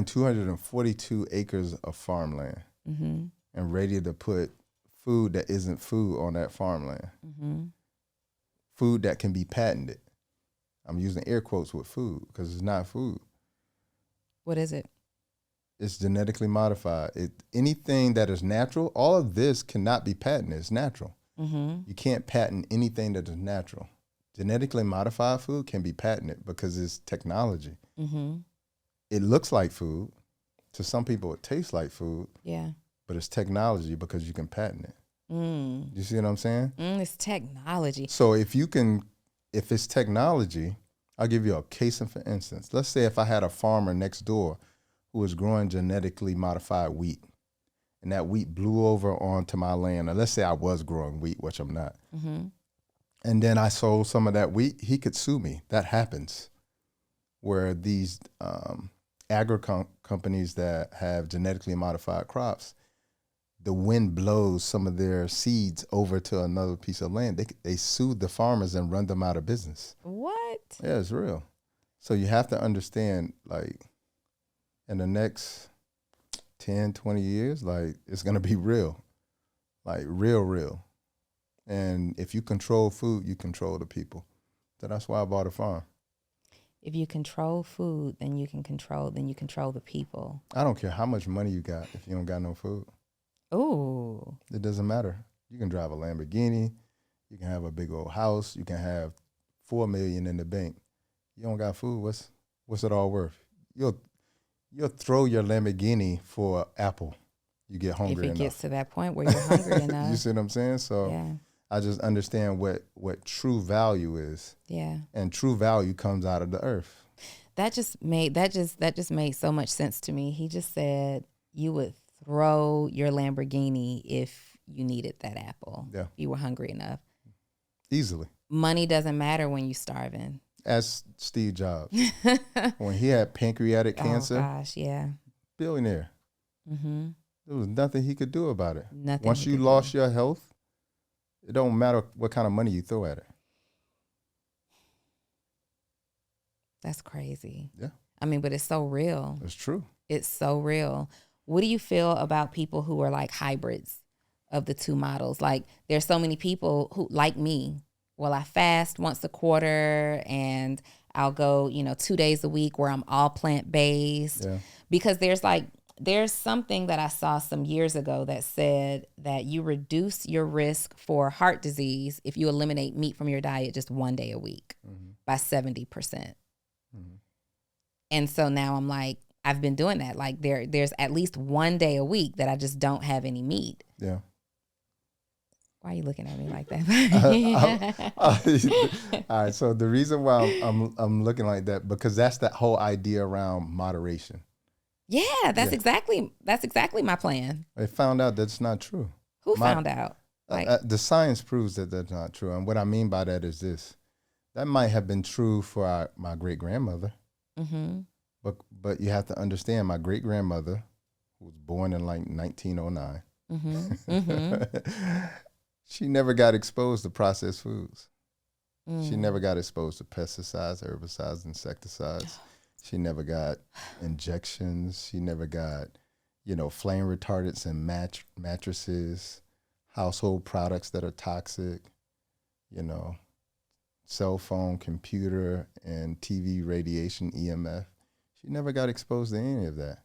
242 acres of farmland and ready to put food that isn't food on that farmland. Food that can be patented. I'm using air quotes with food because it's not food. What is it? It's genetically modified. Anything that is natural, all of this cannot be patented. It's natural. You can't patent anything that is natural. Genetically modified food can be patented because it's technology. It looks like food. To some people, it tastes like food. Yeah. But it's technology because you can patent it. You see what I'm saying? It's technology. So if it's technology, I'll give you a case for instance. Let's say if I had a farmer next door who was growing genetically modified wheat, and that wheat blew over onto my land. And let's say I was growing wheat, which I'm not. And then I sold some of that wheat, he could sue me. That happens. Where these companies that have genetically modified crops, the wind blows some of their seeds over to another piece of land. They sue the farmers and run them out of business. What? Yeah, it's real. So you have to understand, like, in the next 10, 20 years, like, it's going to be real. Like, real. And if you control food, you control the people. So that's why I bought a farm. If you control food, then you control the people. I don't care how much money you got if you don't got no food. Ooh. It doesn't matter. You can drive a Lamborghini. You can have a big old house. You can have $4 million in the bank. You don't got food. What's it all worth? You'll throw your Lamborghini for an apple. You get hungry enough. If it gets to that point where you're hungry enough. You see what I'm saying? So yeah. I just understand what true value is. Yeah. And true value comes out of the earth. That just made so much sense to me. He just said you would throw your Lamborghini if you needed that apple. Yeah. If you were hungry enough. Easily. Money doesn't matter when you're starving. As Steve Jobs. When he had pancreatic cancer. Oh gosh, yeah. Billionaire. There was nothing he could do about it. Nothing. Once you lost your health, it don't matter what kind of money you throw at it. That's crazy. Yeah. I mean, but it's so real. It's true. It's so real. What do you feel about people who are like hybrids of the two models? Like, there's so many people who, like me, well, I fast once a quarter and I'll go, 2 days a week where I'm all plant-based. Yeah. Because there's something that I saw some years ago that said that you reduce your risk for heart disease if you eliminate meat from your diet just 1 day a week by 70%. And so now I'm like, I've been doing that. Like there's at least 1 day a week that I just don't have any meat. Yeah. Why are you looking at me like that? All right. So the reason why I'm looking like that, because that's that whole idea around moderation. Yeah, that's exactly my plan. They found out that's not true. Who found out? The science proves that that's not true. And what I mean by that is this. That might have been true for my great-grandmother. But you have to understand, my great-grandmother, who was born in like 1909, she never got exposed to processed foods. She never got exposed to pesticides, herbicides, insecticides. She never got injections. She never got, flame retardants in mattresses, household products that are toxic, cell phone, computer, and TV radiation, EMF. She never got exposed to any of that.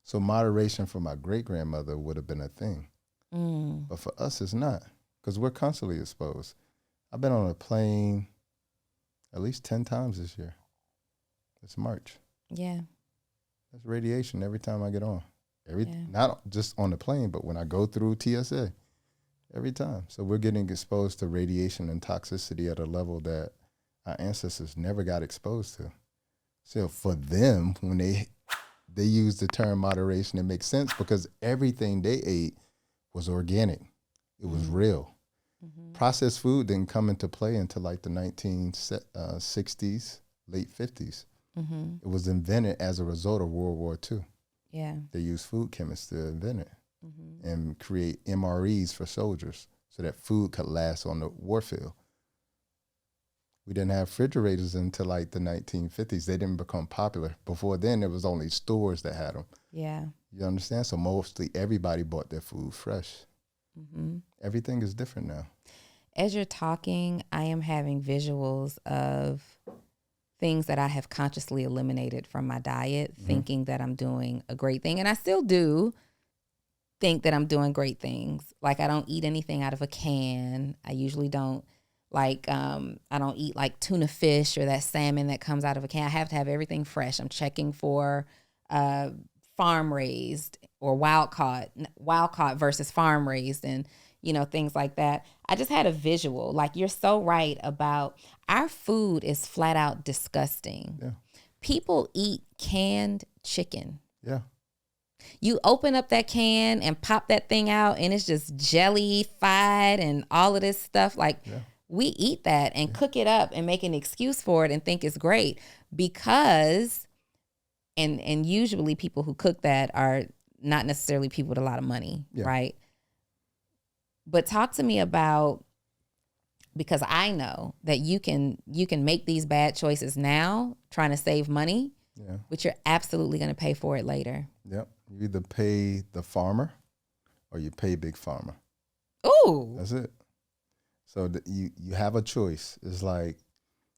So moderation for my great-grandmother would have been a thing. But for us, it's not, because we're constantly exposed. I've been on a plane at least 10 times this year. It's March. Yeah. That's radiation every time I get on. Yeah. Not just on the plane, but when I go through TSA, every time. So we're getting exposed to radiation and toxicity at a level that our ancestors never got exposed to. So for them, when they use the term moderation, it makes sense because everything they ate was organic. It was real. Mm-hmm. Processed food didn't come into play until like the 1960s, late 50s. Mm-hmm. It was invented as a result of World War II. Yeah. They used food chemists to invent it Mm-hmm. and create MREs for soldiers so that food could last on the warfield. We didn't have refrigerators until like the 1950s. They didn't become popular. Before then, there was only stores that had them. Yeah. You understand? So mostly everybody bought their food fresh. Mm-hmm. Everything is different now. As you're talking, I am having visuals of things that I have consciously eliminated from my diet, thinking that I'm doing a great thing. And I still do think that I'm doing great things. Like I don't eat anything out of a can. I usually don't I don't eat like tuna fish or that salmon that comes out of a can. I have to have everything fresh. I'm checking for farm raised or wild caught versus farm raised and things like that. I just had a visual. Like you're so right about our food is flat out disgusting. Yeah. People eat canned chicken. Yeah. You open up that can and pop that thing out and it's just jelly-fied and all of this stuff. Like we eat that and cook it up and make an excuse for it and think it's great because, and usually people who cook that are not necessarily people with a lot of money, right? But talk to me about, because I know that you can make these bad choices now trying to save money, but you're absolutely going to pay for it later. Yep. You either pay the farmer or you pay Big Pharma. Ooh. That's it. So you have a choice. It's like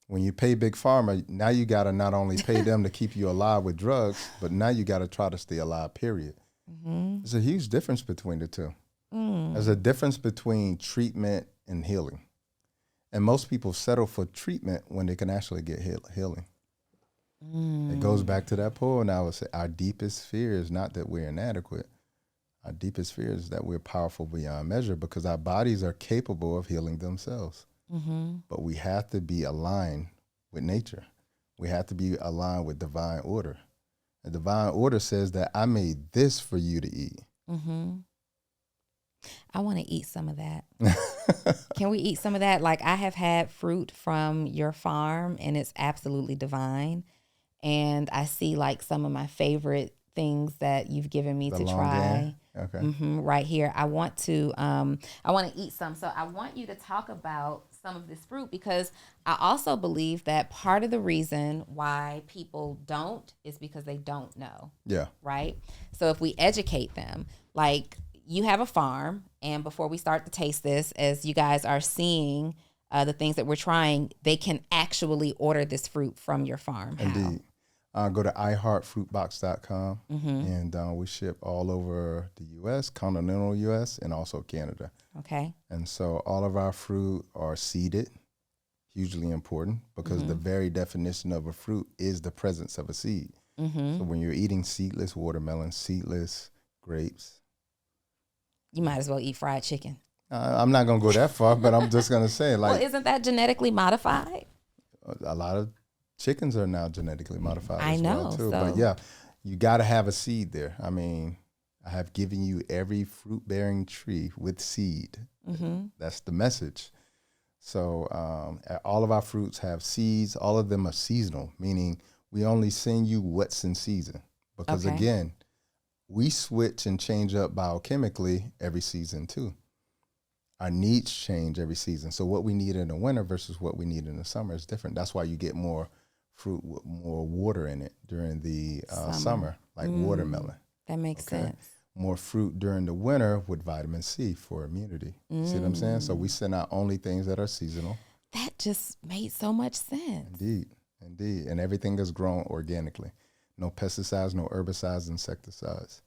when you pay Big Pharma, now you got to not only pay them to keep you alive with drugs, but now you got to try to stay alive, period. Mm-hmm. There's a huge difference between the two. There's a difference between treatment and healing. And most people settle for treatment when they can actually get healing. It goes back to that poem. I would say our deepest fear is not that we're inadequate. Our deepest fear is that we're powerful beyond measure because our bodies are capable of healing themselves. Mm-hmm. But we have to be aligned with nature. We have to be aligned with divine order. The divine order says that I made this for you to eat. Mm-hmm. I want to eat some of that. Can we eat some of that? Like I have had fruit from your farm and it's absolutely divine. And I see like some of my favorite things that you've given me to try. Okay. Mm-hmm, right here. I want to eat some. So I want you to talk about some of this fruit because I also believe that part of the reason why people don't is because they don't know. Yeah. Right. So if we educate them, like you have a farm, and before we start to taste this, as you guys are seeing the things that we're trying, they can actually order this fruit from your farm. Indeed. Go to iHeartFruitBox.com, and we ship all over the U.S., continental U.S., and also Canada. Okay. And so all of our fruit are seeded, hugely important, because the very definition of a fruit is the presence of a seed. Mm-hmm. So when you're eating seedless watermelon, seedless grapes, you might as well eat fried chicken. I'm not going to go that far, but I'm just going to say, like, well, isn't that genetically modified? A lot of chickens are now genetically modified I as know, well, too. So. But yeah, you got to have a seed there. I mean, I have given you every fruit-bearing tree with seed. Mm-hmm. That's the message. So all of our fruits have seeds. All of them are seasonal, meaning we only send you what's in season. Because again, we switch and change up biochemically every season too. Our needs change every season. So what we need in the winter versus what we need in the summer is different. That's why you get more fruit with more water in it during the summer, like watermelon. That makes sense. More fruit during the winter with vitamin C for immunity. See what I'm saying? So we send out only things that are seasonal. That just made so much sense. Indeed. And everything is grown organically. No pesticides, no herbicides, insecticides.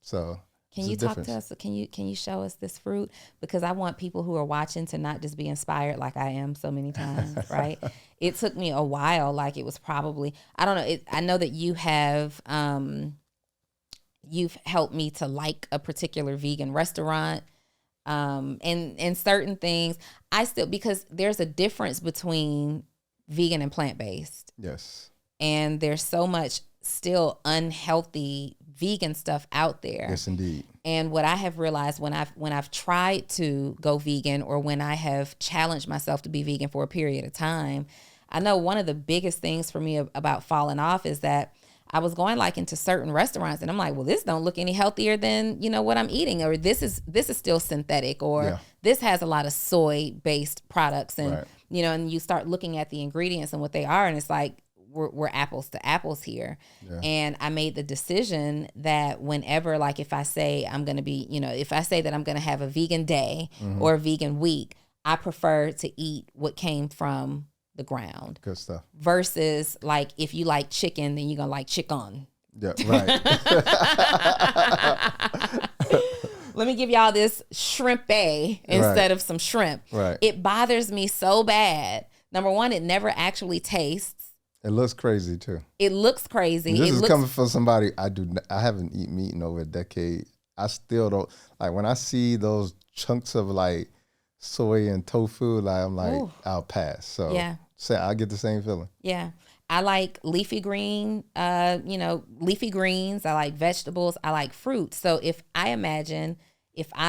So Can you talk to us? Can you show us this fruit? Because I want people who are watching to not just be inspired like I am so many times, right? It took me a while. Like it was probably, I don't know. I know that you have, you've helped me to like a particular vegan restaurant, and certain things. I still, because there's a difference between vegan and plant-based. Yes. And there's so much still unhealthy vegan stuff out there. Yes, indeed. And what I have realized when I've tried to go vegan, or when I have challenged myself to be vegan for a period of time, I know one of the biggest things for me about falling off is that I was going like into certain restaurants and I'm like, well, this don't look any healthier than, what I'm eating, or this is still synthetic, or this has a lot of soy based products, and and you start looking at the ingredients and what they are, and it's like we're apples to apples here. And I made the decision that whenever, like if I say I'm going to be, if I say that I'm going to have a vegan day or a vegan week, I prefer to eat what came from the ground. Good stuff. Versus like if you like chicken, then you're going to like chicken. Yeah, right. Let me give y'all this shrimp instead of some shrimp. Right. It bothers me so bad. Number one, it never actually tastes. It looks crazy too. It looks crazy. And this is coming from somebody I haven't eaten meat in over a decade. I still don't like when I see those chunks of like soy and tofu. Like I'm like, I'll pass. So I get the same feeling. Yeah, I like leafy greens. I like vegetables. I like fruit. So if I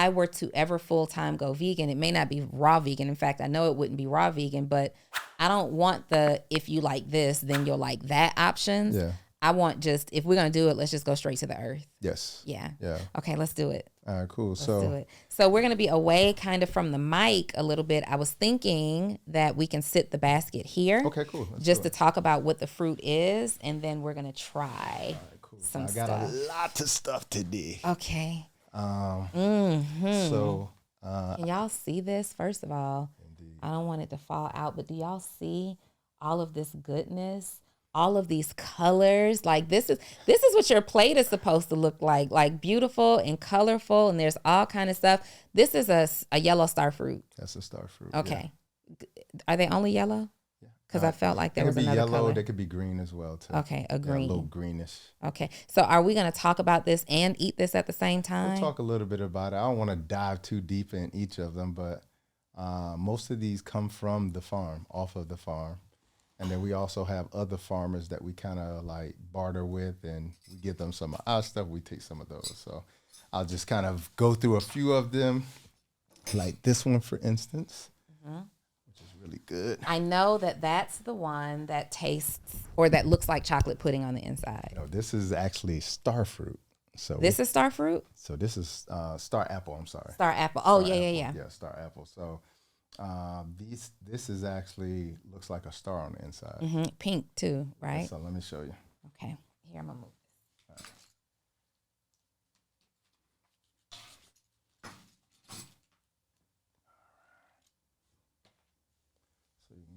were to ever full time go vegan, it may not be raw vegan. In fact, I know it wouldn't be raw vegan, but I don't want if you like this, then you'll like that options. Yeah. I want just, if we're going to do it, let's just go straight to the earth. Yes. Yeah. Yeah. Okay, let's do it. All right, cool. Let's do it. So we're going to be away kind of from the mic a little bit. I was thinking that we can sit the basket here. Okay, cool. Just to talk about what the fruit is, and then we're going to try some stuff. I got a lot of stuff today. Okay. So can y'all see this? First of all, indeed. I don't want it to fall out, but do y'all see all of this goodness, all of these colors? Like this is what your plate is supposed to look like beautiful and colorful, and there's all kind of stuff. This is a yellow star fruit. That's a star fruit. Okay. Yeah. Are they only yellow? Because I felt like there was another yellow, color. they could be green as well too. Okay, a green. A little greenish. Okay, so are we going to talk about this and eat this at the same time? We'll talk a little bit about it. I don't want to dive too deep in each of them, but most of these come from the farm, off of the farm. And then we also have other farmers that we kind of like barter with, and we give them some of our stuff. We take some of those. So I'll just kind of go through a few of them, like this one, for instance. Really good. I know that's the one that tastes, or that looks like chocolate pudding on the inside. No, this is actually star fruit. So this is star fruit? So this is star apple, I'm sorry. Star apple. Oh, star yeah, apple. yeah. Yeah, star apple. So this is actually looks like a star on the inside. Mm-hmm. Pink too, right? So let me show you. Okay. Here, I'm going to move.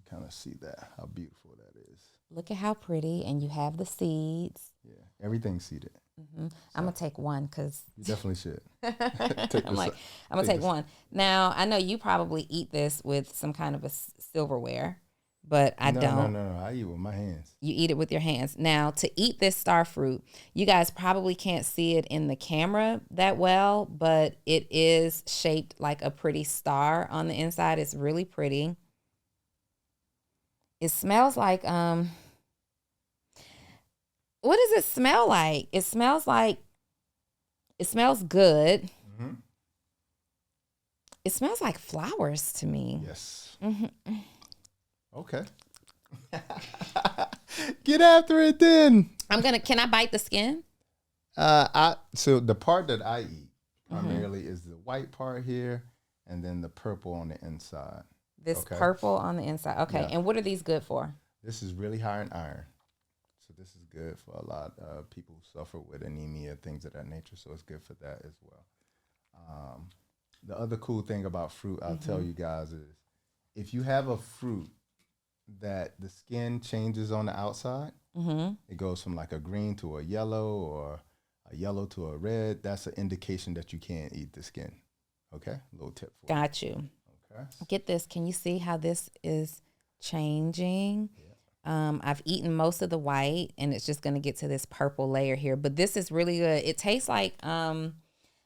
Kind of see that, how beautiful that is. Look at how pretty, and you have the seeds. Yeah, everything's seeded. Mm-hmm. So I'm gonna take one because you definitely should. I'm gonna take one. Now I know you probably eat this with some kind of a silverware, but I don't. No, I eat with my hands. You eat it with your hands. Now to eat this star fruit, you guys probably can't see it in the camera that well, but it is shaped like a pretty star on the inside. It's really pretty. It smells like, what does it smell like? It smells good. Mm-hmm. It smells like flowers to me. Yes. Mm-hmm. Okay. Get after it then. Can I bite the skin? So the part that I eat primarily is the white part here, and then the purple on the inside. This purple on the inside. Okay. Yeah. And what are these good for? This is really high in iron. So this is good for a lot of people who suffer with anemia, things of that nature. So it's good for that as well. The other cool thing about fruit, I'll tell you guys, is if you have a fruit that the skin changes on the outside, it goes from like a green to a yellow or a yellow to a red, that's an indication that you can't eat the skin. Okay, little tip for Got you. Okay. Get this. Can you see how this is changing? I've eaten most of the white, and it's just going to get to this purple layer here. But this is really good. It tastes like, I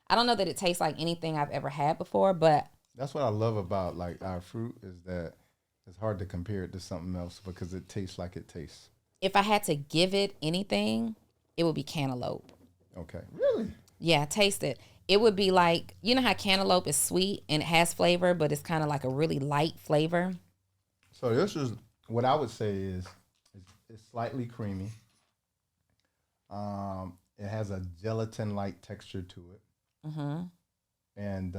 don't know that it tastes like anything I've ever had before, but. That's what I love about like our fruit is that it's hard to compare it to something else because it tastes like it tastes. If I had to give it anything, it would be cantaloupe. Okay. Really? Yeah, taste it. It would be like, you know how cantaloupe is sweet and it has flavor, but it's kind of like a really light flavor. So this is what I would say is it's slightly creamy. It has a gelatin-like texture to it. Mm-hmm. And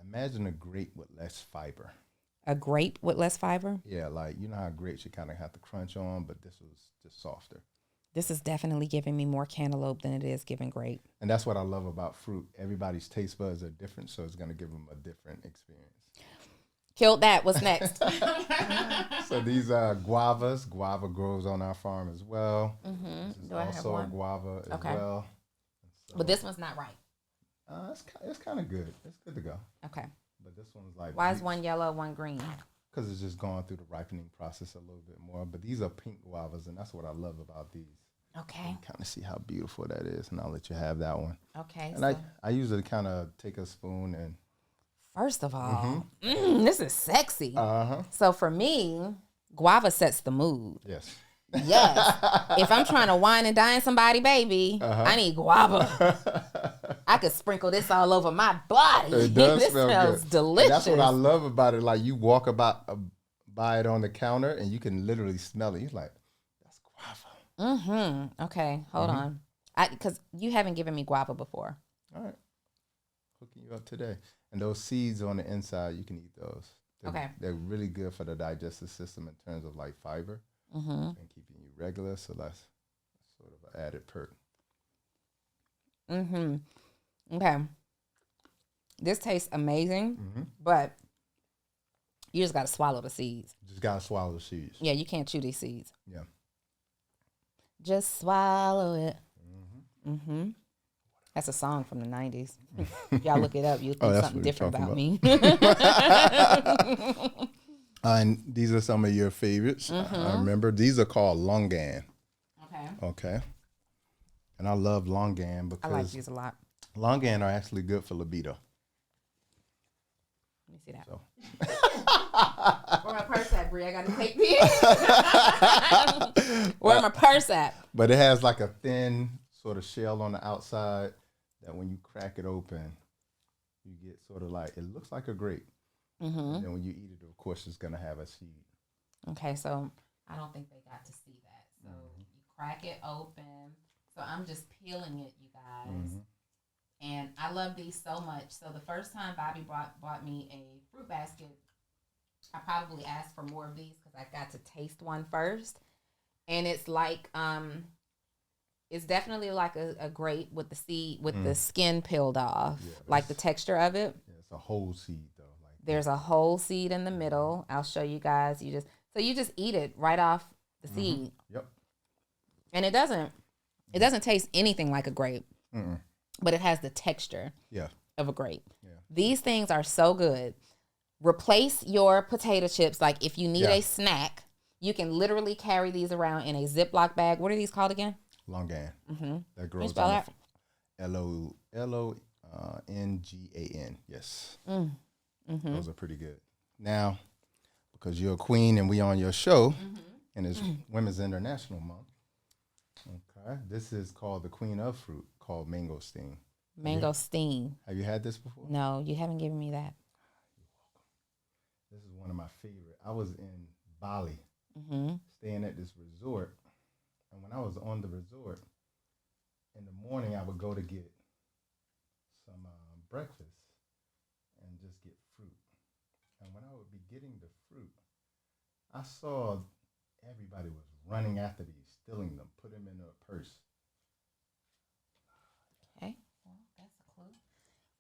imagine a grape with less fiber. A grape with less fiber? Yeah, like you know how grapes you kind of have to crunch on, but this was just softer. This is definitely giving me more cantaloupe than it is giving grape. And that's what I love about fruit. Everybody's taste buds are different, so it's going to give them a different experience. Killed that. What's next? So these are guavas. Guava grows on our farm as well. Mm-hmm. This is also a guava as well. So, but this one's not right. It's kind of good. It's good to go. Okay. But this one's like... Why is one yellow, one green? Because it's just going through the ripening process a little bit more. But these are pink guavas, and that's what I love about these. Okay. Kind of see how beautiful that is, and I'll let you have that one. Okay. And I usually kind of take a spoon and... First of all, this is sexy. Uh-huh. So for me, guava sets the mood. Yes. Yes. If I'm trying to wine and dine somebody, baby, I need guava. I could sprinkle this all over my body. It does this smell smells good. delicious. And that's what I love about it. Like you walk by it on the counter and you can literally smell it. You're like, that's guava. Mm-hmm. Okay, hold on. Because you haven't given me guava before. All right. Hooking you up today. And those seeds on the inside, you can eat those. They're really good for the digestive system in terms of like fiber and keeping you regular. So that's sort of an added perk. Okay. This tastes amazing, but you just got to swallow the seeds. Just got to swallow the seeds. Yeah, you can't chew these seeds. Yeah. Just swallow it. That's a song from the 90s. Y'all look it up. You'll think something different about me. And these are some of your favorites. I remember these are called longan. Okay. And I love longan because I like these a lot. Longan are actually good for libido. Let me see that. So. Where my purse at, Brie? I got to take these. Where my purse at? But it has like a thin sort of shell on the outside that when you crack it open, you get sort of like, it looks like a grape. And then when you eat it, of course, it's going to have a seed. Okay, so I don't think they got to see that. So you crack it open. So I'm just peeling it, you guys. And I love these so much. So the first time Bobby bought me a fruit basket, I probably asked for more of these because I got to taste one first. And it's like, it's definitely like a grape with the seed, with the skin peeled off, like the texture of it. Yeah, it's a whole seed though. Like there's a whole seed in the middle. I'll show you guys. You just eat it right off the seed. Yep. And it doesn't taste anything like a grape, but it has the texture of a grape. Yeah. These things are so good. Replace your potato chips. Like if you need a snack, you can literally carry these around in a Ziploc bag. What are these called again? Longan. That grows spell on that? Longan. Yes. Those are pretty good. Now, because you're a queen and we on your show, and it's Women's International Month. Okay, this is called the Queen of Fruit, called mangosteen. Mangosteen. Have you had this before? No, you haven't given me that. You're welcome. This is one of my favorite. I was in Bali, staying at this resort, and when I was on the resort, in the morning I would go to get some breakfast and just get fruit. And when I would be getting the fruit, I saw everybody was running after these, stealing them, put them in a purse. Okay, well, that's a clue.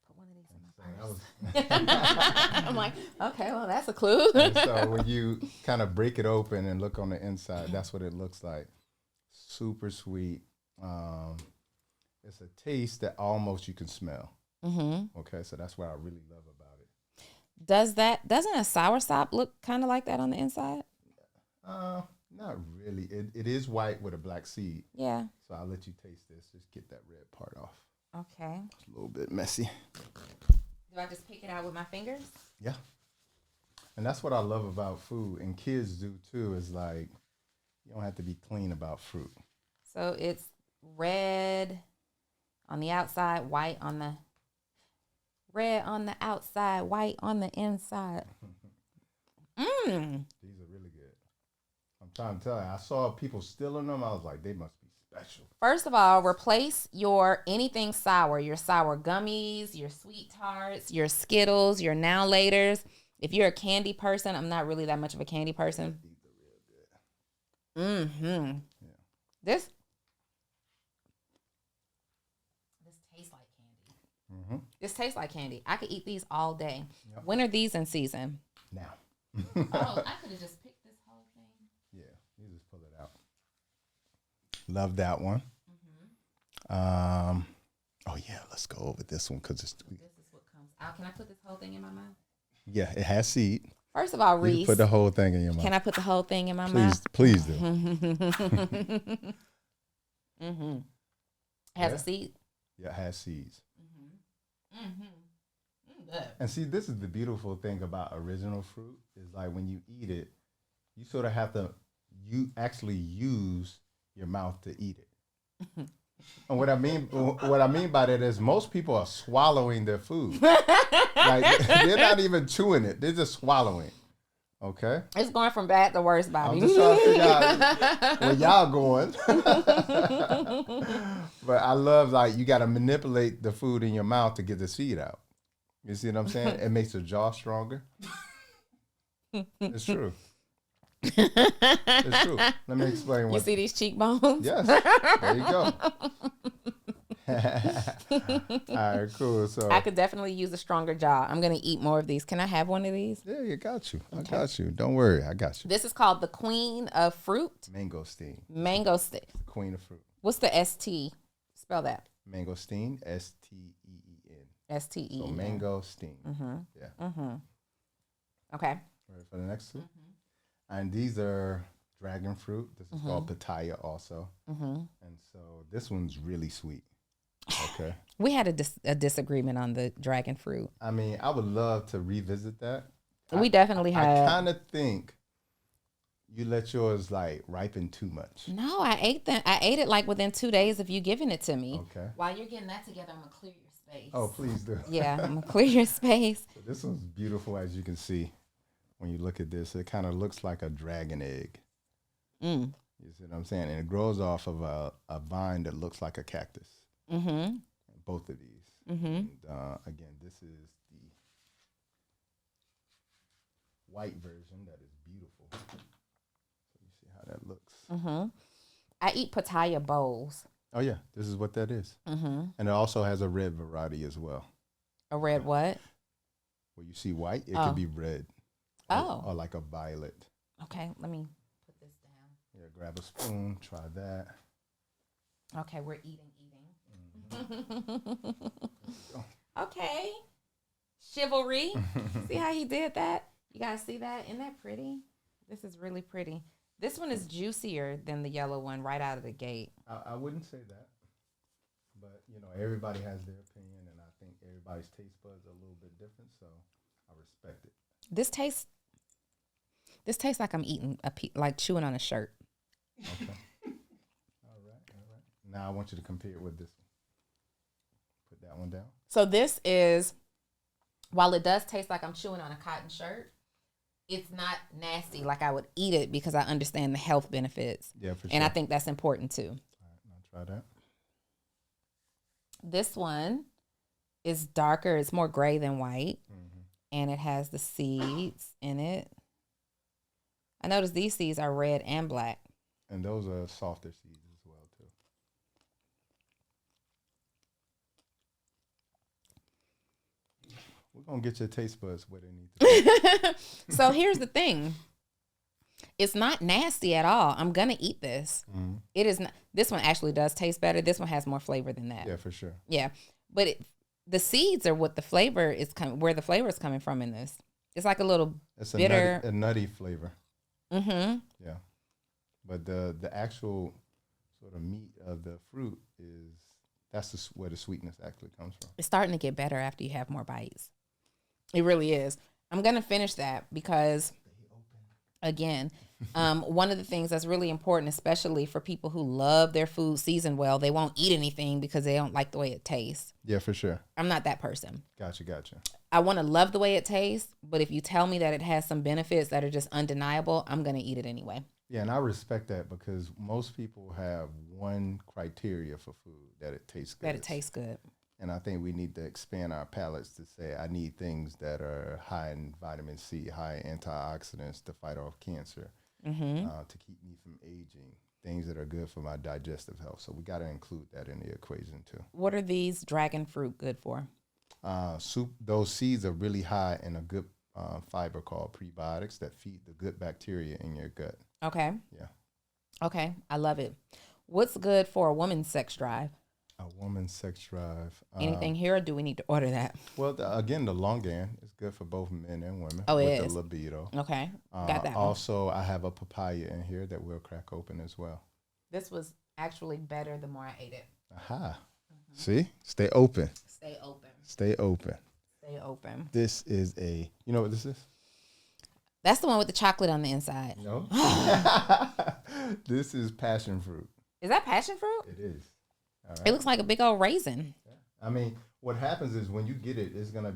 Put one of these in my purse. I'm like, okay, well, that's a clue. And so when you kind of break it open and look on the inside, that's what it looks like. Super sweet. It's a taste that almost you can smell. Mm-hmm. Okay, so that's what I really love about it. Doesn't a soursop look kind of like that on the inside? Not really. It is white with a black seed. Yeah. So I'll let you taste this. Just get that red part off. Okay. It's a little bit messy. Do I just pick it out with my fingers? Yeah. And that's what I love about food, and kids do too, is like you don't have to be clean about fruit. So it's red on the outside, white on the outside, white on the inside. These are really good. I'm trying to tell you, I saw people stealing them. I was like, they must be special. First of all, replace your anything sour, your sour gummies, your sweet tarts, your Skittles, your Now Laters. If you're a candy person, I'm not really that much of a candy person. These are real good. Mm-hmm. Yeah. This tastes like candy. Mm-hmm. This tastes like candy. I could eat these all day. Yep. When are these in season? Now. Oh, I could have just picked this whole thing. Yeah, you just pull it out. Love that one. Oh yeah, let's go over this one because it's. This is what comes out. Can I put this whole thing in my mouth? Yeah, it has seed. First of all, You Reese, can put the whole thing in your mouth. can I put the whole thing in my mouth? Please do. Mm-hmm. Has Yeah. a seed. Yeah, it has seeds. Mm-hmm. And see, this is the beautiful thing about original fruit is like when you eat it, you sort of have to you actually use your mouth to eat it. And what I mean by that is most people are swallowing their food. Like they're not even chewing it; they're just swallowing. Okay, It's going from bad to worse, I'm Bobby. just trying to figure out where y'all going. But I love like you got to manipulate the food in your mouth to get the seed out. You see what I'm saying? It makes your jaw stronger. It's true. It's true. Let me explain You what. see these cheekbones? Yes. There you go. All right, cool. So I could definitely use a stronger jaw. I'm going to eat more of these. Can I have one of these? yeah, you got you. I got you. Don't worry, I got you. This is called the Queen of Fruit. Mangosteen, Mangosteen. queen of fruit. What's the ST? Spell that. Mangosteen, STEEN. STE. So mangosteen. Yeah. Okay. Ready for the next two? And these are dragon fruit. This is called pitaya also. And so this one's really sweet. Okay. We had a disagreement on the dragon fruit. I mean, I would love to revisit that. We definitely I had. kind of think you let yours like ripen too much. No, I ate them. I ate it like within 2 days of you giving it to me. Okay. While you're getting that together, I'm gonna clear your space. Oh, please do. Yeah, I'm gonna clear your space. So this one's beautiful, as you can see. When you look at this, it kind of looks like a dragon egg. You see what I'm saying? And it grows off of a vine that looks like a cactus. Both of these. And, again, this is the white version that is beautiful. So you see how that looks. I eat pitaya bowls. Oh yeah, this is what that is. And it also has a red variety as well. A red what? Where you see white, it could be red. Or like a violet. Okay, let me put this down. Yeah, grab a spoon, try that. Okay, we're eating. Okay. Chivalry. See how he did that? You guys see that? Isn't that pretty? This is really pretty. This one is juicier than the yellow one right out of the gate. I wouldn't say that. But, you know, everybody has their opinion, and I think everybody's taste buds are a little bit different, so I respect it. This tastes like I'm eating like chewing on a shirt. Okay. All right. Now I want you to compare it with this one. Put that one down. So this is, while it does taste like I'm chewing on a cotton shirt, it's not nasty like I would eat it because I understand the health benefits. Yeah, for sure. And I think that's important too. All right, now try that. This one is darker. It's more gray than white. And it has the seeds in it. I noticed these seeds are red and black. And those are softer seeds as well, too. We're going to get your taste buds where they need to be. So here's the thing. It's not nasty at all. I'm gonna eat this. Mm-hmm. It is not. This one actually does taste better. This one has more flavor than that. Yeah, for sure. Yeah, but the seeds are what the flavor is coming. Where the flavor is coming from in this, it's like a little It's bitter, a nutty flavor. Mm-hmm. Yeah, but the actual sort of meat of the fruit that's where the sweetness actually comes from. It's starting to get better after you have more bites. It really is. I'm gonna finish that because, again, one of the things that's really important, especially for people who love their food seasoned well, they won't eat anything because they don't like the way it tastes. Yeah, for sure. I'm not that person. Gotcha. I want to love the way it tastes, but if you tell me that it has some benefits that are just undeniable, I'm going to eat it anyway. Yeah, and I respect that because most people have one criteria for food, that it tastes good. That it tastes good. And I think we need to expand our palates to say, I need things that are high in vitamin C, high in antioxidants to fight off cancer, to keep me from aging, things that are good for my digestive health. So we got to include that in the equation too. What are these dragon fruit good for? Those seeds are really high in a good fiber called prebiotics that feed the good bacteria in your gut. Okay. Yeah. Okay. I love it. What's good for a woman's sex drive? A woman's sex drive. Anything here, or do we need to order that? Well, again, the longan is good for both men and women. Oh, it with is. the libido. Okay. Got that one. Also, I have a papaya in here that we'll crack open as well. This was actually better the more I ate it. Aha. See? Stay open. Stay open. Stay open. Stay open. This is you know what this is? That's the one with the chocolate on the inside. No. This is passion fruit. Is that passion fruit? It is. All right. It looks like a big old raisin. Yeah. I mean, what happens is when you get it, it's gonna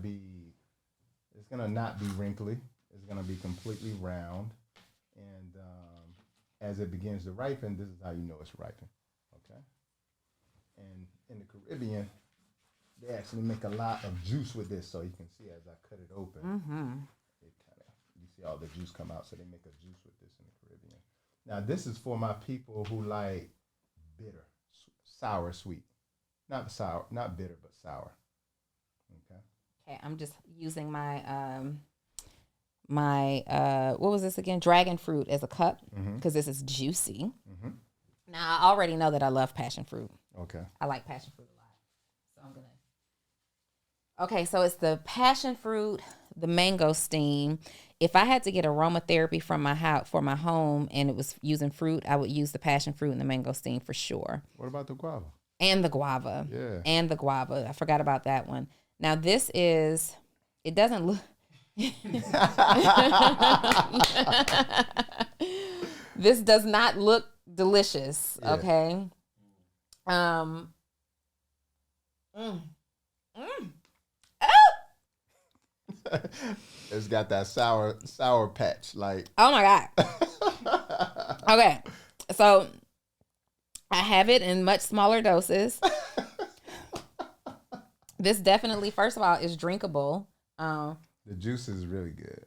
not be wrinkly. It's gonna be completely round, and as it begins to ripen, this is how you know it's ripened. Okay. And in the Caribbean, they actually make a lot of juice with this, so you can see as I cut it open, you see all the juice come out. So they make a juice with this in the Caribbean. Now this is for my people who like bitter, sour, sweet, not sour, not bitter, but sour. Okay. Okay, I'm just using my what was this again? Dragon fruit as a cup because this is juicy. Mm-hmm. Now I already know that I love passion fruit. Okay. I like passion fruit a lot, so I'm gonna. Okay, so it's the passion fruit, the mangosteen. If I had to get aromatherapy from my house for my home and it was using fruit, I would use the passion fruit and the mangosteen for sure. What about the guava? And the guava. Yeah. And the guava. I forgot about that one. Now this is, it doesn't look. This does not look delicious. Yeah. Okay. It's got that sour patch, like. Oh my God. Okay. So I have it in much smaller doses. This definitely, first of all, is drinkable. The juice is really good.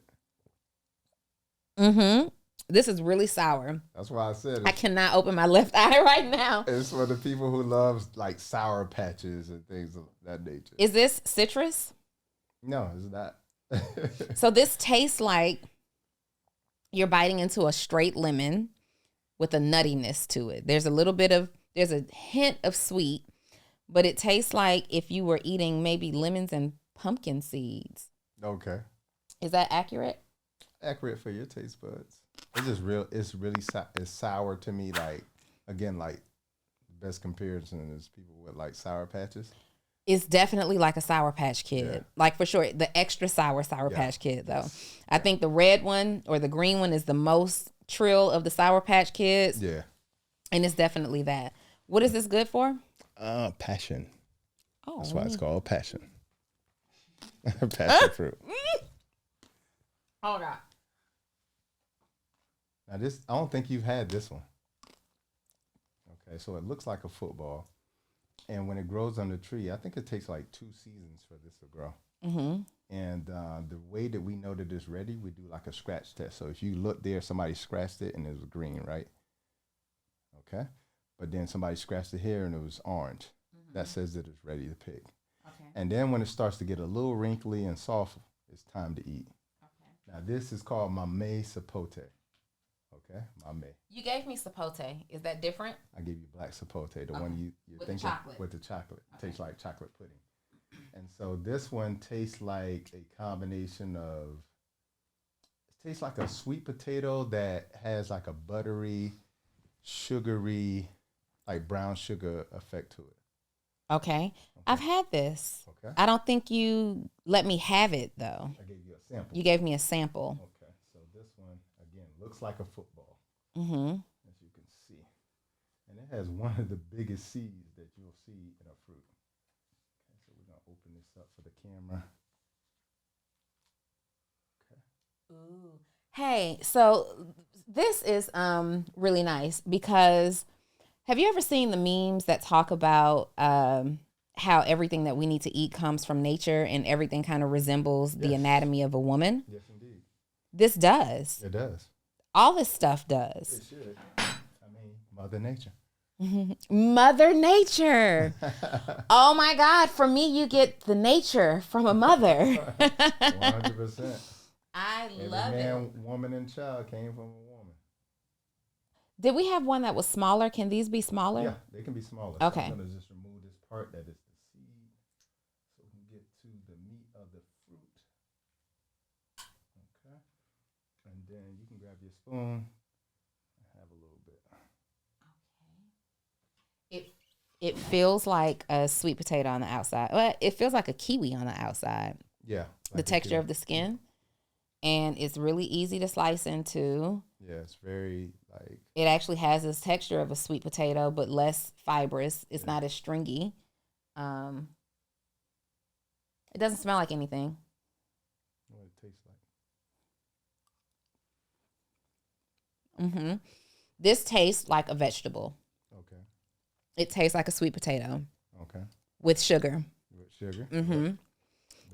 This is really sour. That's why I said I cannot open my left eye right now. it's for the people who love like sour patches and things of that nature. Is this citrus? No, it's not. So this tastes like you're biting into a straight lemon with a nuttiness to it. There's a hint of sweet, but it tastes like if you were eating maybe lemons and pumpkin seeds. Okay. Is that accurate? Accurate for your taste buds. It's really it's sour to me. Like, again, like the best comparison is people with like sour patches. It's definitely like a Sour Patch Kid. Yeah. Like for sure, the extra sour Patch Kid though. I think the red one or the green one is the most trill of the Sour Patch Kids. Yeah. And it's definitely that. What is this good for? Passion. Oh. That's why it's called passion. Passion fruit. Oh God. Now I don't think you've had this one. Okay, so it looks like a football. And when it grows on the tree, I think it takes like 2 seasons for this to grow. Mm-hmm. And the way that we know that it's ready, we do like a scratch test. So if you look there, somebody scratched it and it was green, right? Okay. But then somebody scratched it here and it was orange. Mm-hmm. That says that it's ready to pick. Okay. And then when it starts to get a little wrinkly and soft, it's time to eat. Okay. Now this is called mamey sapote. Okay, mame. You gave me sapote. Is that different? I give you black sapote, the one you're with thinking chocolate. with the chocolate. Okay. Tastes like chocolate pudding. And so this one tastes like a combination of, it tastes like a sweet potato that has like a buttery, sugary, like brown sugar effect to it. Okay. I've had this. Okay. I don't think you let me have it, though. I gave you a sample. You gave me a sample. Okay. So this one, again, looks like a football, Mm-hmm. as you can see. And it has one of the biggest seeds that you'll see in a fruit. Okay, so we're going to open this up for the camera. Okay. Ooh. Hey, so this is really nice because have you ever seen the memes that talk about how everything that we need to eat comes from nature and everything kind of resembles the anatomy of a woman? Yes, indeed. This does. It does. All this stuff It does. should. I mean, Mother Nature. Mother Nature. Oh my God. For me, you get the nature from a mother. 100%. I Every love man, it. woman, and child came from a woman. Did we have one that was smaller? Can these be smaller? Yeah, they can be smaller. Okay. So I'm going to just remove this part that is the seed so we can get to the meat of the fruit. Okay. And then you can grab your spoon and have a little bit. It feels like a sweet potato on the outside. Well, it feels like a kiwi on the outside. Yeah. The texture of the skin. And it's really easy to slice into. Yeah, it's very like. It actually has this texture of a sweet potato, but less fibrous. It's not as stringy. It doesn't smell like anything. What it tastes like. Mm-hmm. This tastes like a vegetable. Okay. It tastes like a sweet potato. Okay. With sugar. With sugar. Mm-hmm. Yep.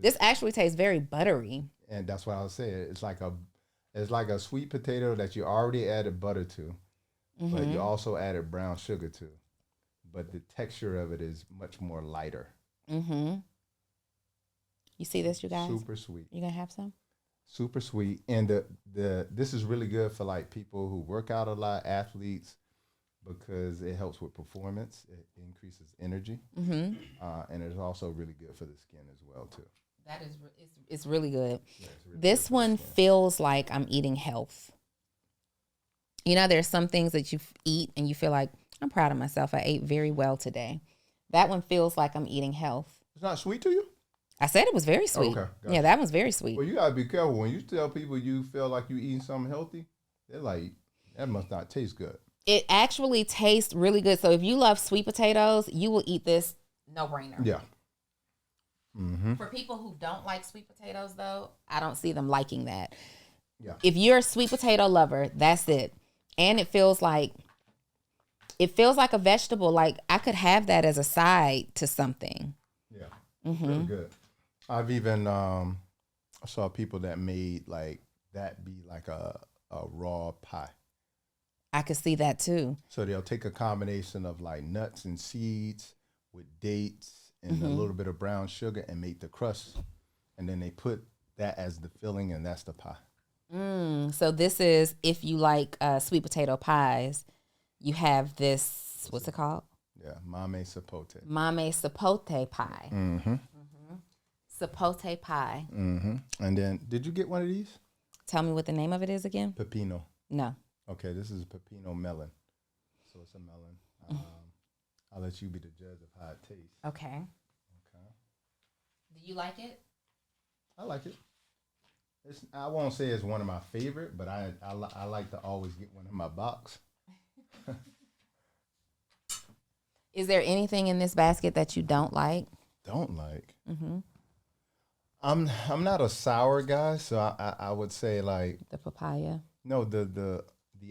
This actually tastes very buttery. And that's what I was saying. It's like a sweet potato that you already added butter to, but you also added brown sugar to. But the texture of it is much more lighter. Mm-hmm. You see this, you guys? Super sweet. You gonna have some? Super sweet. And this is really good for like people who work out a lot, athletes, because it helps with performance. It increases energy. Mm-hmm. And it's also really good for the skin as well too. That is, it's really good. Yeah, it's really This good one feels like I'm eating health. You know, there's some things that you eat and you feel like, I'm proud of myself. I ate very well today. That one feels like I'm eating health. It's not sweet to you? I said it was very sweet. Okay, gotcha. Yeah, that one's very sweet. Well, you gotta be careful when you tell people you feel like you eating something healthy. They're like, that must not taste good. It actually tastes really good. So if you love sweet potatoes, you will eat this, no brainer. Yeah. Mm-hmm. For people who don't like sweet potatoes, though, I don't see them liking that. Yeah. If you're a sweet potato lover, that's it. And it feels like a vegetable. Like I could have that as a side to something. Yeah. Mm-hmm. Really good. I've even saw people that made like that be like a raw pie. I could see that too. So they'll take a combination of like nuts and seeds with dates and a little bit of brown sugar and make the crust. And then they put that as the filling and that's the pie. So this is, if you like sweet potato pies, you have this, what's it called? Yeah, mame sapote. Mame sapote pie. Mm-hmm. Sapote pie. Mm-hmm. And then, did you get one of these? Tell me what the name of it is again. Pepino. No. Okay, this is pepino melon. So it's a melon. I'll let you be the judge of how it tastes. Okay. Okay. Do you like it? I like it. I won't say it's one of my favorite, but I like to always get one in my box. Is there anything in this basket that you don't like? Don't like. Mm-hmm. I'm not a sour guy, so I would say like The papaya. no the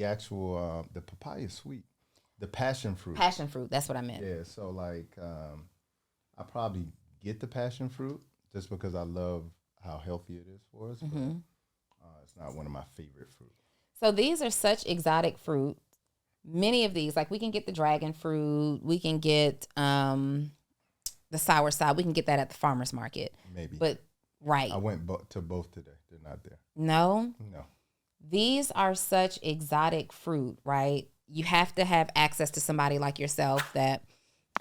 actual the papaya is sweet. The passion fruit. Passion fruit. That's what I meant. Yeah, so like I probably get the passion fruit just because I love how healthy it is for us, but it's not one of my favorite fruit. So these are such exotic fruit. Many of these, like we can get the dragon fruit, we can get the sour side, we can get that at the farmer's market. Maybe. But right. I went to both today. They're not there. No? No. These are such exotic fruit, right? You have to have access to somebody like yourself that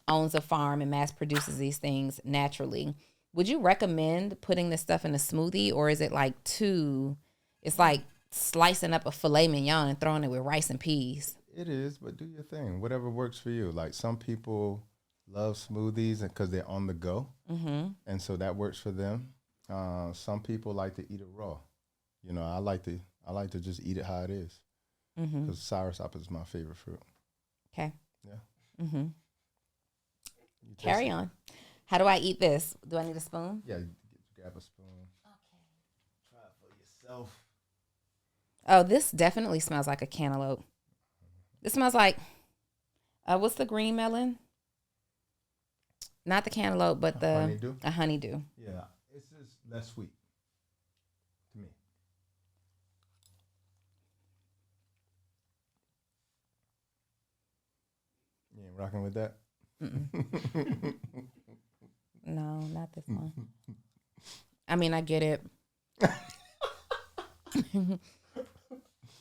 owns a farm and mass produces these things naturally. Would you recommend putting this stuff in a smoothie, or is it like it's like slicing up a filet mignon and throwing it with rice and peas? It is, but do your thing. Whatever works for you. Like some people love smoothies because they're on the go, and so that works for them. Some people like to eat it raw. You know, I like to just eat it how it is because soursop is my favorite fruit. Okay. Yeah. Carry on. How do I eat this? Do I need a spoon? Yeah, grab a spoon. Okay. Try it for yourself. Oh, this definitely smells like a cantaloupe. This smells like, what's the green melon? Not the cantaloupe, but a honeydew. Yeah, it's just less sweet to me. You ain't rocking with that? No, not this one. I mean, I get it.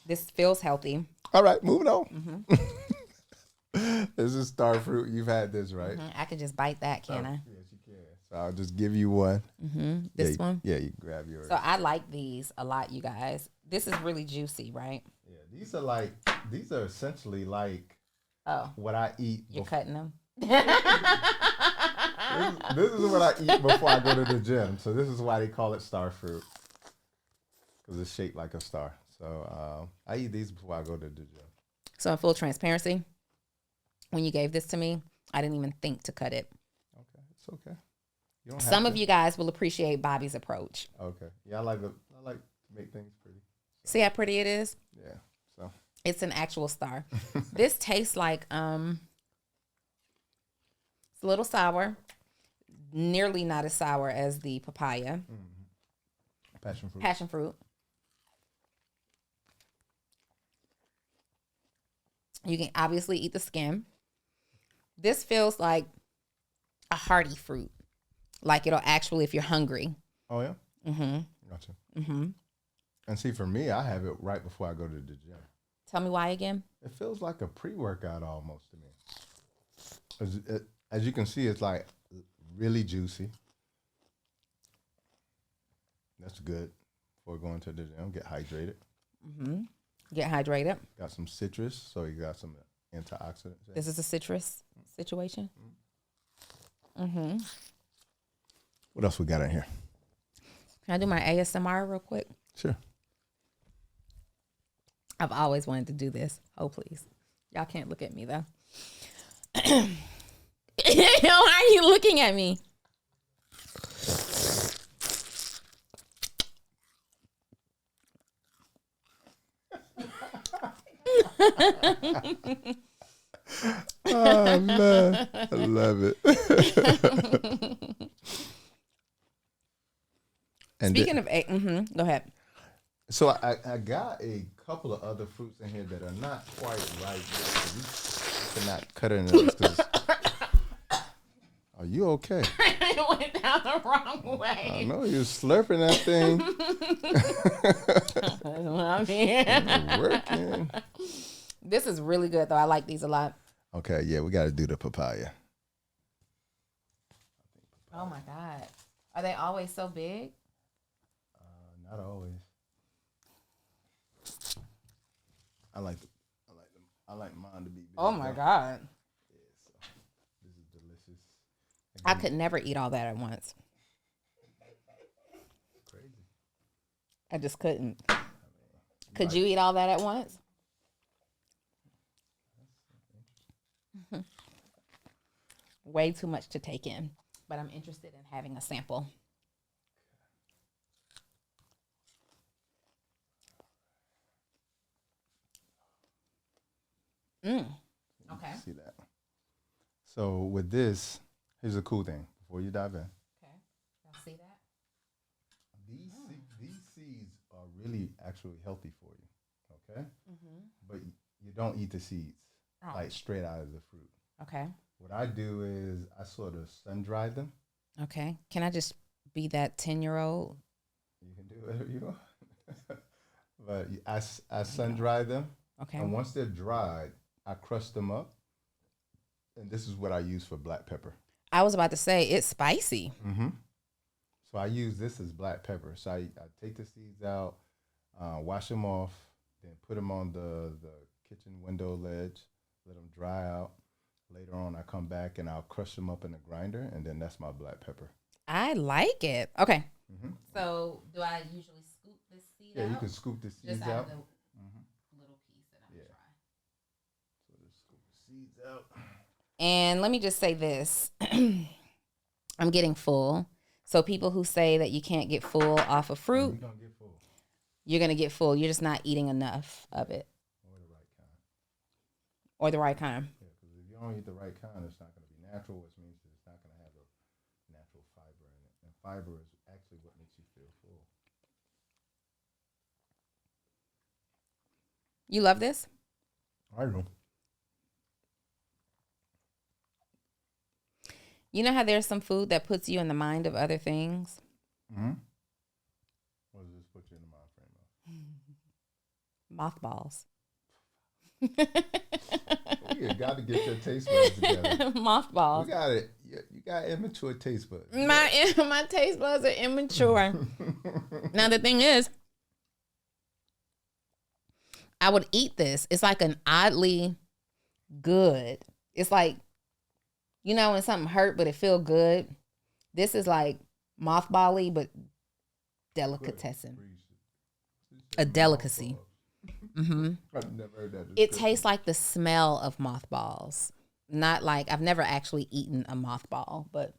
This feels healthy. All right, moving on. This is star fruit. You've had this, right? I could just bite that, can I? Yes, you can. So I'll just give you one. This one? Yeah, you grab yours. So I like these a lot, you guys. This is really juicy, right? Yeah, these are essentially like what I eat. You're cutting them? This is what I eat before I go to the gym. So this is why they call it star fruit, because it's shaped like a star. So I eat these before I go to the gym. So in full transparency, when you gave this to me, I didn't even think to cut it. Okay, it's okay. You don't Some of you guys will appreciate Bobby's approach. Okay, yeah, I like to make things pretty. So. See how pretty it is? Yeah. So it's an actual star. This tastes like it's a little sour, nearly not as sour as the papaya. Passion fruit. Passion fruit. You can obviously eat the skin. This feels like a hearty fruit. Like it'll actually, if you're hungry. Oh, yeah? Gotcha. And see, for me, I have it right before I go to the gym. Tell me why again? It feels like a pre-workout almost to me. As you can see, it's like really juicy. That's good before going to the gym. Get hydrated. Get hydrated. Got some citrus, so you got some antioxidants. This is a citrus situation. What else we got in here? Can I do my ASMR real quick? Sure. I've always wanted to do this. Oh, please. Y'all can't look at me, though. Why are you looking at me? Oh, man. I love it. Speaking of, go ahead. So I got a couple of other fruits in here that are not quite right yet. We cannot cut it in this. Are you okay? It went down the wrong way. I know you're slurping that thing. That's what I'm here. Working. This is really good, though. I like these a lot. Okay, yeah, we got to do the papaya. Oh my God, are they always so big? Not always. I like mine to be big. Oh my God. Yeah, so this is delicious. I could never eat all that at once. Crazy. I just couldn't. Could you eat all that at once? Way too much to take in, but I'm interested in having a sample. Okay. See that. So with this, here's a cool thing before you dive in. Okay. Y'all see that? These seeds are really actually healthy for you. Okay. But you don't eat the seeds like straight out of the fruit. Okay. What I do is I sort of sun dry them. Okay. Can I just be that 10-year-old? You can do whatever you want. But I sun dry them, Okay. and once they're dried, I crush them up, and this is what I use for black pepper. I was about to say it's spicy. Mm-hmm. So I use this as black pepper. So I take the seeds out, wash them off, then put them on the kitchen window ledge, let them dry out. Later on, I come back and I'll crush them up in a grinder, and then that's my black pepper. I like it. Okay. Mm-hmm. So do I usually scoop this seed out? Yeah, you can scoop the seeds just out out. of the little piece that I'm Yeah. trying. So just scoop the seeds out. And let me just say this. I'm getting full. So people who say that you can't get full off of fruit, You're gonna get full. you're going to get full. You're just not eating enough of it. Or the right kind. Or the right kind. Yeah, because if you don't eat the right kind, it's not going to be natural, which means it's not going to have a natural fiber in it. And fiber is actually what makes you feel full. You love this? I know. You know how there's some food that puts you in the mind of other things? Mm-hmm. What does this put you in the mind frame of? Mothballs. You got to get your taste buds together. Mothballs. You got it. You got immature taste buds. My taste buds are immature. Now the thing is, I would eat this. It's like an oddly good. It's like, you know, when something hurt but it feel good. This is like mothball-y but delicatessen. A delicacy. Mm-hmm. I've never heard that. It tastes like the smell of mothballs. Not like, I've never actually eaten a mothball, but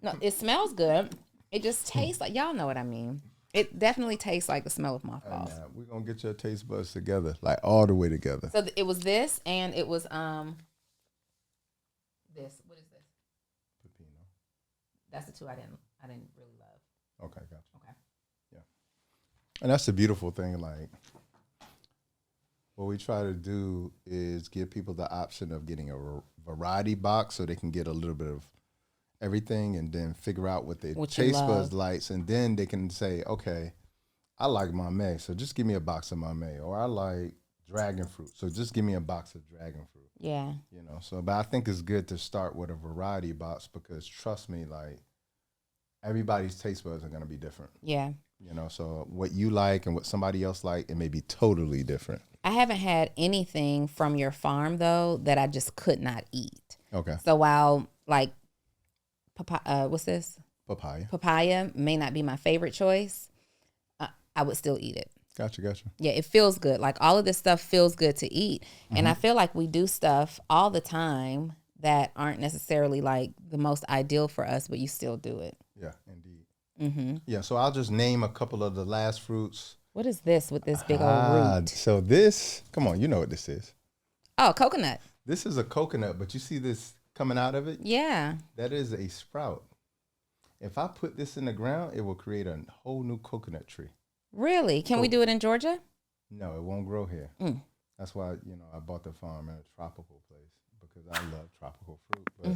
no, it smells good. It just tastes like, y'all know what I mean. It definitely tastes like the smell of mothballs. We're going to get your taste buds together, like all the way together. So it was this, and it was this. What is this? Pepino. That's the two I didn't really love. Okay, gotcha. Okay. Yeah. And that's the beautiful thing. Like, what we try to do is give people the option of getting a variety box so they can get a little bit of everything and then figure out what their taste buds likes. And then they can say, okay, I like mamey, so just give me a box of mamey. Or I like dragon fruit, so just give me a box of dragon fruit. Yeah. You know, so, but I think it's good to start with a variety box because trust me, like, everybody's taste buds are going to be different. Yeah. You know, so what you like and what somebody else like, it may be totally different. I haven't had anything from your farm, though, that I just could not eat. Okay. So while, like, what's this? Papaya. Papaya may not be my favorite choice, I would still eat it. Gotcha. Yeah, it feels good. Like, all of this stuff feels good to eat. Mm-hmm. And I feel like we do stuff all the time that aren't necessarily, like, the most ideal for us, but you still do it. Yeah, indeed. Mm-hmm. Yeah, so I'll just name a couple of the last fruits. What is this with this big old root? So this, come on, you know what this is. Oh, coconut. This is a coconut, but you see this coming out of it? Yeah. That is a sprout. If I put this in the ground, it will create a whole new coconut tree. Really? Can we do it in Georgia? No, it won't grow here. Mm. That's why, I bought the farm in a tropical place because I love tropical fruit. But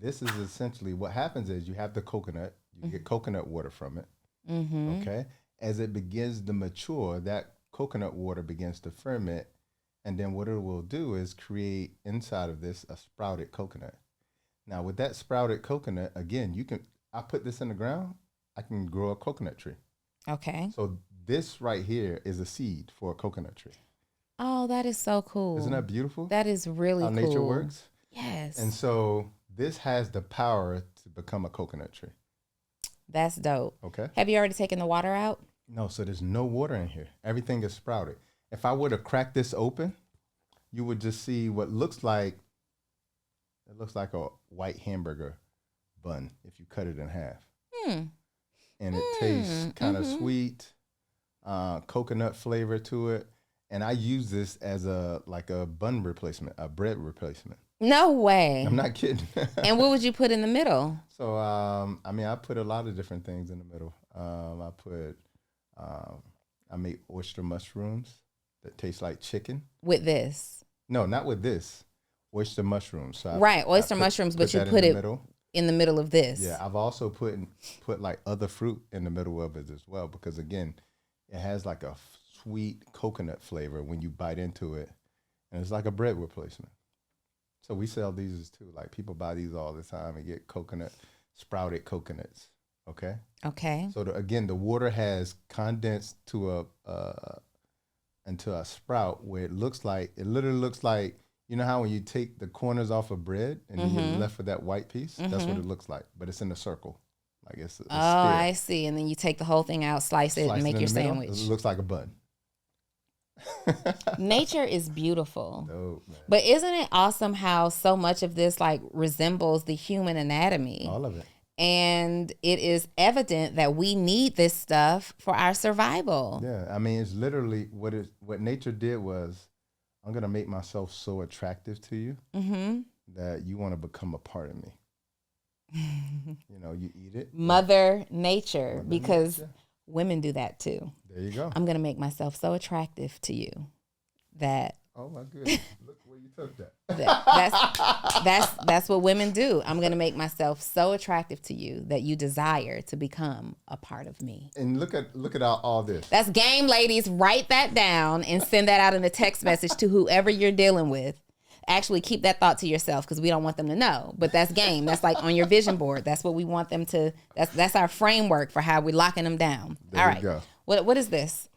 this is essentially what happens is you have the coconut, you get coconut water from it. Mm-hmm. Okay. As it begins to mature, that coconut water begins to ferment. And then what it will do is create inside of this a sprouted coconut. Now, with that sprouted coconut, again, I put this in the ground, I can grow a coconut tree. Okay. So this right here is a seed for a coconut tree. Oh, that is so cool. Isn't that beautiful? That is really cool. How nature works? Yes. And so this has the power to become a coconut tree. That's dope. Okay. Have you already taken the water out? No, so there's no water in here. Everything is sprouted. If I were to crack this open, you would just see what looks like a white hamburger bun if you cut it in half. And it tastes kind of sweet, coconut flavor to it. And I use this as a bun replacement, a bread replacement. No way. I'm not kidding. And what would you put in the middle? So, I put a lot of different things in the middle. I make oyster mushrooms that taste like chicken. With this? No, not with this. Oyster mushrooms. So oyster mushrooms, but you put it. Middle. in the middle of this. Yeah, I've also put like other fruit in the middle of it as well, because again, it has like a sweet coconut flavor when you bite into it, and it's like a bread replacement. So we sell these too. Like people buy these all the time and get sprouted coconuts. Okay. Okay. So again, the water has condensed to into a sprout where it literally looks like, you know how when you take the corners off of bread and then you're left with that white piece? That's what it looks like, but it's in a circle. Like it's a sphere. I see. And then you take the whole thing out, slice it, and make your sandwich. It looks like a bun. Nature is beautiful. Dope, man. But isn't it awesome how so much of this like resembles the human anatomy? All of it. And it is evident that we need this stuff for our survival. Yeah, I mean, it's literally what nature did was, I'm gonna make myself so attractive to you that you want to become a part of me. You know, you eat it. Mother Nature, because women do that too. There you go. I'm gonna make myself so attractive to you that. Oh my goodness! Look where you took that. That's what women do. I'm gonna make myself so attractive to you that you desire to become a part of me. And look at all this. That's game, ladies. Write that down and send that out in a text message to whoever you're dealing with. Actually, keep that thought to yourself because we don't want them to know. But that's game. That's like on your vision board. That's what we want them to. That's our framework for how we're locking them down. There all you right. go. What is this?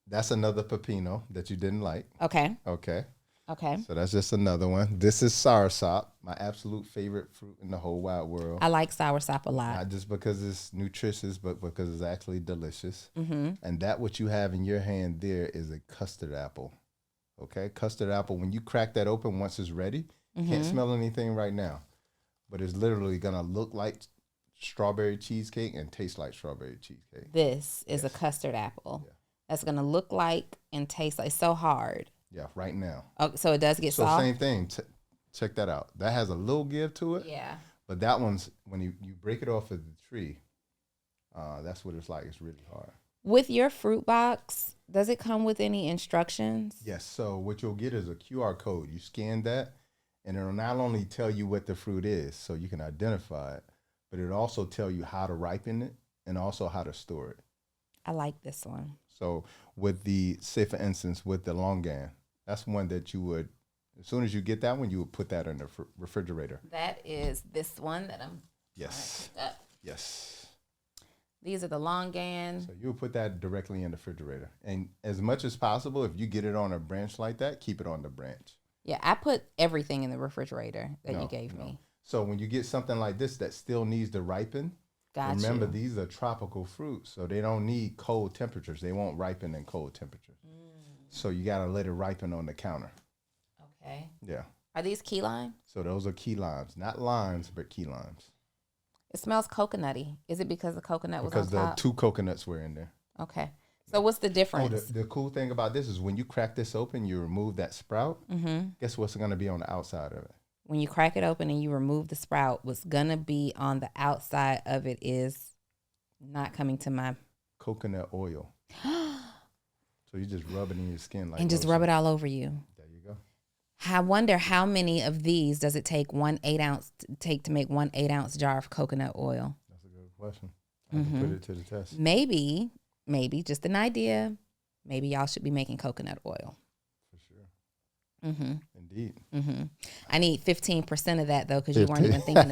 That's another pepino that you didn't like. Okay. Okay. Okay. So that's just another one. This is soursop, my absolute favorite fruit in the whole wide world. I like soursop a lot. Not just because it's nutritious, but because it's actually delicious. And that what you have in your hand there is a custard apple. Okay, custard apple. When you crack that open, once it's ready, you can't smell anything right now, but it's literally gonna look like strawberry cheesecake and taste like strawberry cheesecake. This is a custard apple. Yeah. That's gonna look like and taste like so hard. Yeah, right now. Oh, so it does get soft. So same thing. Check that out. That has a little give to it. Yeah. But that one's when you break it off of the tree. That's what it's like. It's really hard. With your fruit box, does it come with any instructions? Yes. So what you'll get is a QR code. You scan that, and it'll not only tell you what the fruit is, so you can identify it, but it'll also tell you how to ripen it and also how to store it. I like this one. So with say for instance, with the longan, that's one that you would, as soon as you get that one, you would put that in the refrigerator. That is this one that I'm. Yes. Yes. These are the longan. So you would put that directly in the refrigerator. And as much as possible, if you get it on a branch like that, keep it on the branch. Yeah, I put everything in the refrigerator that you gave me. So when you get something like this that still needs to ripen, remember these are tropical fruits, so they don't need cold temperatures. They won't ripen in cold temperatures. So you got to let it ripen on the counter. Okay. Yeah. Are these key lime? So those are key limes. Not limes, but key limes. It smells coconutty. Is it because the coconut was on top? Because the 2 coconuts were in there. Okay. So what's the difference? The cool thing about this is when you crack this open, you remove that sprout. Guess what's going to be on the outside of it? When you crack it open and you remove the sprout, what's going to be on the outside of it is not coming to my... coconut oil. So you just rub it in your skin like and just rub it all over you. There you go. I wonder how many of these does it take to make 1 8-ounce jar of coconut oil? That's a good question. I have to put it to the test. Maybe, just an idea. Maybe y'all should be making coconut oil. For sure. Indeed. I need 15% of that though, because you weren't even thinking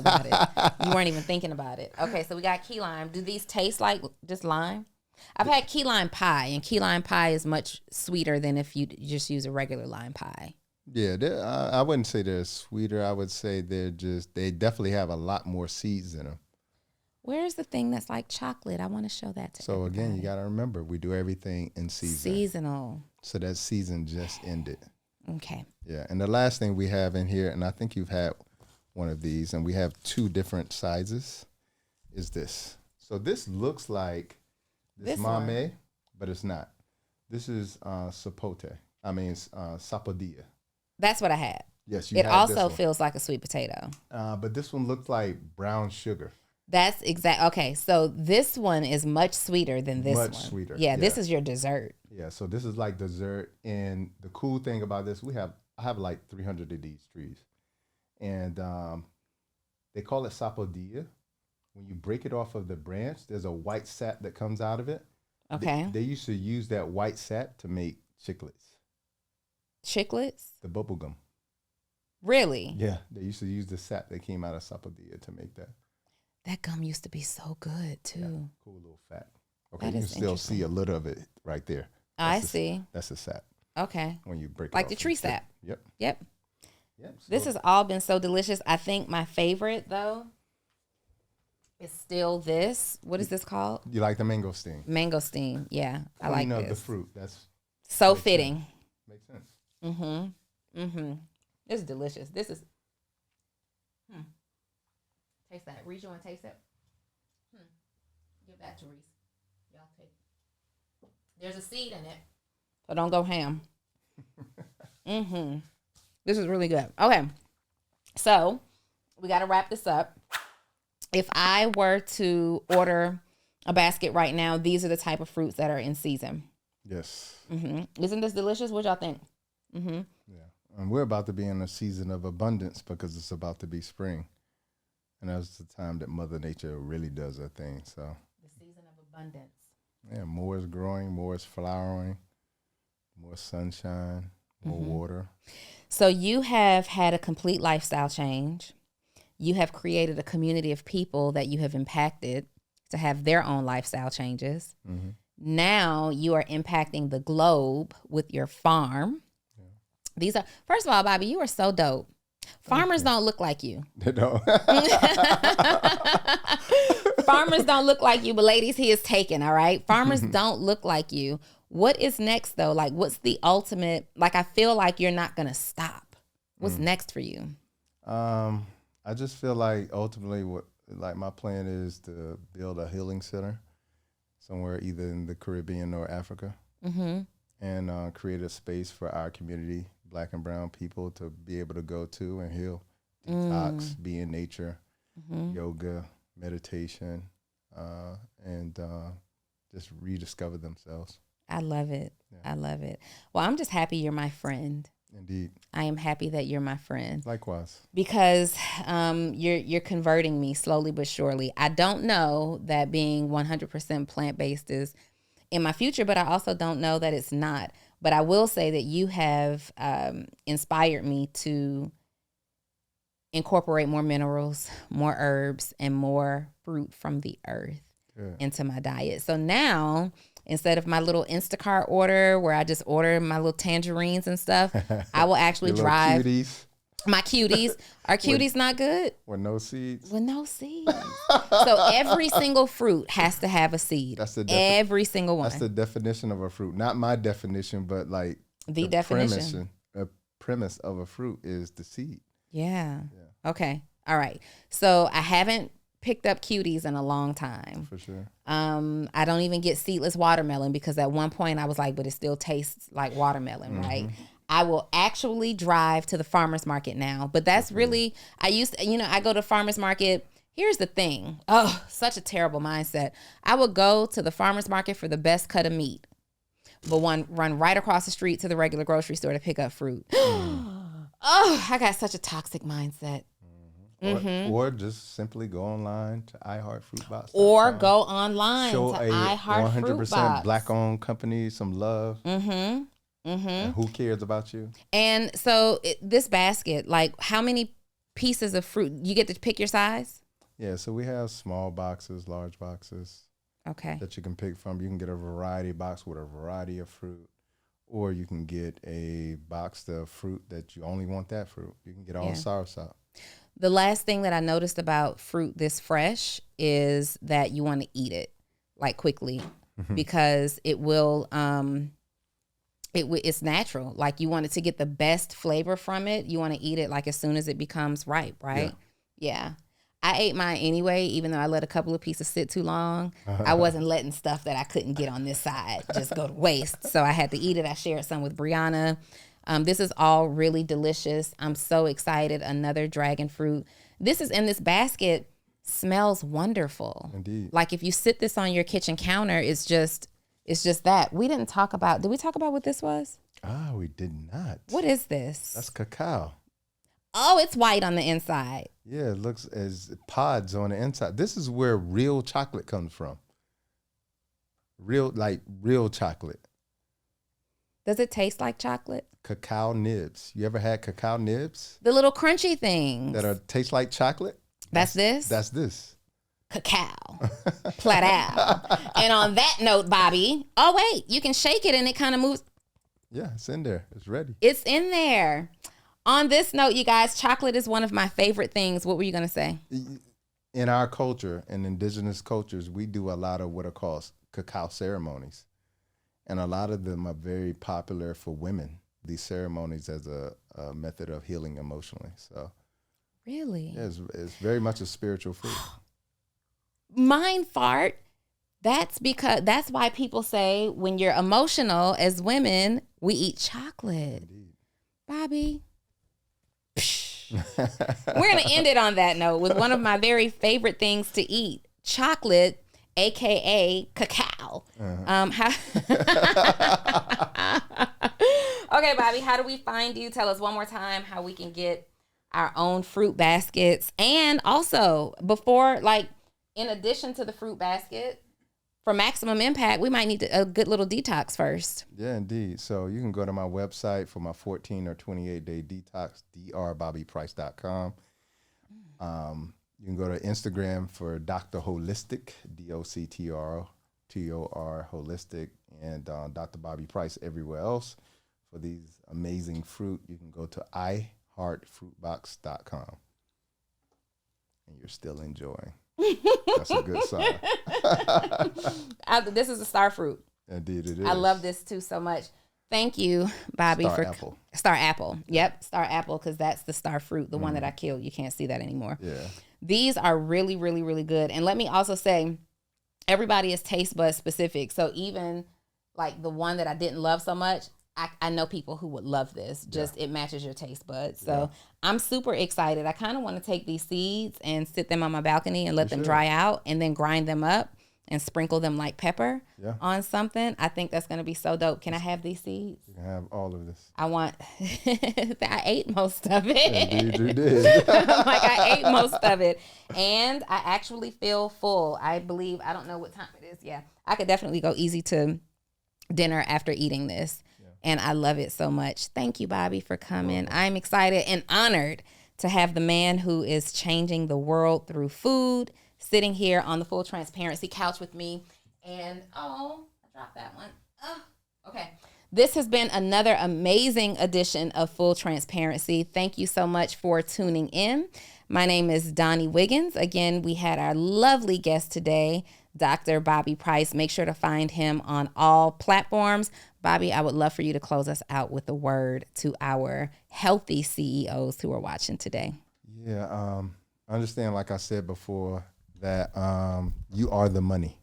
about it. Okay, so we got key lime. Do these taste like just lime? I've had key lime pie, and key lime pie is much sweeter than if you just use a regular lime pie. Yeah, I wouldn't say they're sweeter. I would say they definitely have a lot more seeds in them. Where's the thing that's like chocolate? I want to show that to So everybody. again, you got to remember, we do everything in season. Seasonal. So that season just ended. Okay. Yeah, and the last thing we have in here, and I think you've had one of these, and we have 2 different sizes, is this. So this looks like this mame, but it's not. This is sapodilla. That's what I had. Yes, it also feels like a sweet potato. But this one looks like brown sugar. That's exact. Okay, so this one is much sweeter than this one. Much sweeter. Yeah, this is your dessert. Yeah, so this is like dessert. And the cool thing about this, I have like 300 of these trees. And They call it sapodilla. When you break it off of the branch, there's a white sap that comes out of it. Okay. They used to use that white sap to make chiclets. Chiclets? The bubble gum. Really? Yeah, they used to use the sap that came out of sapodilla to make that. That gum used to be so good too. Yeah, cool little fact. Okay, That you can is still see a little of it right there. I see. That's the sap. Okay. When you break it Like off the of tree chip. sap. Yep. Yep. Yep. So This has all been so delicious. I think my favorite though is still this. What is this called? you like the mangosteen? Mangosteen. Yeah, I like Queen of this. the fruit. That's So makes fitting. sense. Makes sense. Mm-hmm. Mm-hmm. This is delicious. This is. Taste that. Reese, you want to taste it? Give that to Reese. Y'all take. There's a seed in it, so don't go ham. This is really good. Okay, so we got to wrap this up. If I were to order a basket right now, these are the type of fruits that are in season. Yes. Isn't this delicious? What y'all think? Yeah. And we're about to be in a season of abundance because it's about to be spring. And that's the time that Mother Nature really does her thing. So The season of abundance. yeah, more is growing, more is flowering, more sunshine, more water. So you have had a complete lifestyle change. You have created a community of people that you have impacted to have their own lifestyle changes. Now you are impacting the globe with your farm. These are, first of all, Bobby, you are so dope. Farmers don't look like you. They don't. Farmers don't look like you, but ladies, he is taken, all right? Farmers don't look like you. What is next, though? Like, what's the ultimate? Like, I feel like you're not going to stop. What's next for you? I just feel like ultimately my plan is to build a healing center somewhere either in the Caribbean or Africa and create a space for our community, Black and brown people, to be able to go to and heal, detox, be in nature, yoga, meditation, and just rediscover themselves. I love it. I love it. Well, I'm just happy you're my friend. Indeed. I am happy that you're my friend. Likewise. Because you're converting me slowly but surely. I don't know that being 100% plant-based is in my future, but I also don't know that it's not. But I will say that you have inspired me to incorporate more minerals, more herbs, and more fruit from the earth into my diet. So now, instead of my little Instacart order where I just order my little tangerines and stuff, I will actually drive cuties. My cuties. Are cuties not good? With no seeds. With no seeds. So every single fruit has to have a seed. That's the every single one. That's the definition of a fruit. Not my definition, but like the definition. The premise of a fruit is the seed. Yeah. Okay. All right. So I haven't picked up cuties in a long time. For sure. I don't even get seedless watermelon because at one point I was like, but it still tastes like watermelon, right? I will actually drive to the farmer's market now. But that's really, I used to, I go to farmer's market. Here's the thing. Oh, such a terrible mindset. I would go to the farmer's market for the best cut of meat, but run right across the street to the regular grocery store to pick up fruit. Oh, I got such a toxic mindset. Or just simply go online to iHeartFruitBox. Or go online Show to a 100% Black-owned company some love. And who cares about you? And so this basket, like how many pieces of fruit? You get to pick your size? Yeah, so we have small boxes, large boxes. Okay. That you can pick from. You can get a variety box with a variety of fruit. Or you can get a box of fruit that you only want that fruit. You can get all soursop. The last thing that I noticed about fruit this fresh is that you want to eat it like quickly because it will it's natural. Like you want it to get the best flavor from it. You want to eat it like as soon as it becomes ripe, right? Yeah. I ate mine anyway, even though I let a couple of pieces sit too long. I wasn't letting stuff that I couldn't get on this side just go to waste. So I had to eat it. I shared some with Brianna. This is all really delicious. I'm so excited. Another dragon fruit. This is in this basket. Smells wonderful. Indeed. Like if you sit this on your kitchen counter, it's just that. We didn't talk about, did we talk about what this was? We did not. What is this? That's cacao. Oh, it's white on the inside. Yeah, it looks as pods on the inside. This is where real chocolate comes from. Real chocolate. Does it taste like chocolate? Cacao nibs. You ever had cacao nibs The little crunchy things. that taste like chocolate? That's this? That's this. Cacao. Flat out. And on that note, Bobby, oh, wait, you can shake it and it kind of moves. Yeah, it's in there. It's ready. It's in there. On this note, you guys, chocolate is one of my favorite things. What were you going to say? In our culture, in indigenous cultures, we do a lot of what are called cacao ceremonies. And a lot of them are very popular for women, these ceremonies as a method of healing emotionally. So, really? Yeah, it's very much a spiritual food. Mind fart. That's why people say when you're emotional as women, we eat chocolate. Indeed. Bobby. We're going to end it on that note with one of my very favorite things to eat, chocolate, AKA cacao. Okay, Bobby, how do we find you? Tell us one more time how we can get our own fruit baskets. And also, in addition to the fruit basket, for maximum impact, we might need a good little detox first. Yeah, indeed. So you can go to my website for my 14 or 28-day detox, drbobbyprice.com. You can go to Instagram for Dr. Holistic, DOCTOR Holistic, and Dr. Bobby Price everywhere else. For these amazing fruit, you can go to iHeartFruitbox.com. And you're still enjoying. That's a good sign. This is a star fruit. Indeed it is. I love this too so much. Thank you, Bobby, Star apple. Star apple. Yep, star apple, because that's the star fruit, the one that I killed. You can't see that anymore. Yeah. These are really, really, really good. And let me also say, everybody is taste bud specific. So even like the one that I didn't love so much, I know people who would love this. Just it matches your taste buds. So I'm super excited. I kind of want to take these seeds and sit them on my balcony and let them dry out and then grind them up and sprinkle them like pepper on something. I think that's going to be so dope. Can I have these seeds? You can have all of this. I want, I ate most of it. Indeed you did. I ate most of it. And I actually feel full. I believe, I don't know what time it is. Yeah. I could definitely go easy to dinner after eating this. And I love it so much. Thank you, Bobby, for coming. I'm excited and honored to have the man who is changing the world through food sitting here on the Full Transparency couch with me. And, I dropped that one. Okay. This has been another amazing edition of Full Transparency. Thank you so much for tuning in. My name is Donnie Wiggins. Again, we had our lovely guest today, Dr. Bobby Price. Make sure to find him on all platforms. Bobby, I would love for you to close us out with a word to our healthy CEOs who are watching today. Yeah, understand, like I said before, that you are the money.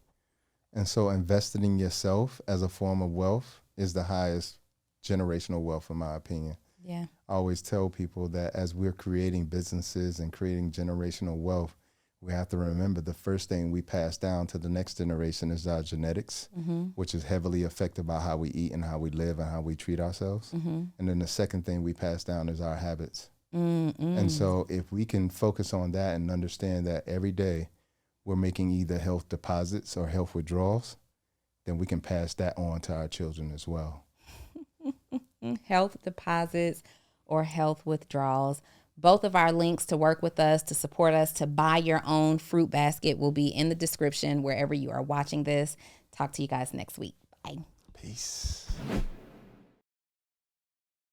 And so investing in yourself as a form of wealth is the highest generational wealth, in my opinion. Yeah. I always tell people that as we're creating businesses and creating generational wealth, we have to remember the first thing we pass down to the next generation is our genetics, which is heavily affected by how we eat and how we live and how we treat ourselves. And then the second thing we pass down is our habits. And so if we can focus on that and understand that every day we're making either health deposits or health withdrawals, then we can pass that on to our children as well. Health deposits or health withdrawals. Both of our links to work with us, to support us, to buy your own fruit basket will be in the description wherever you are watching this. Talk to you guys next week. Bye. Peace.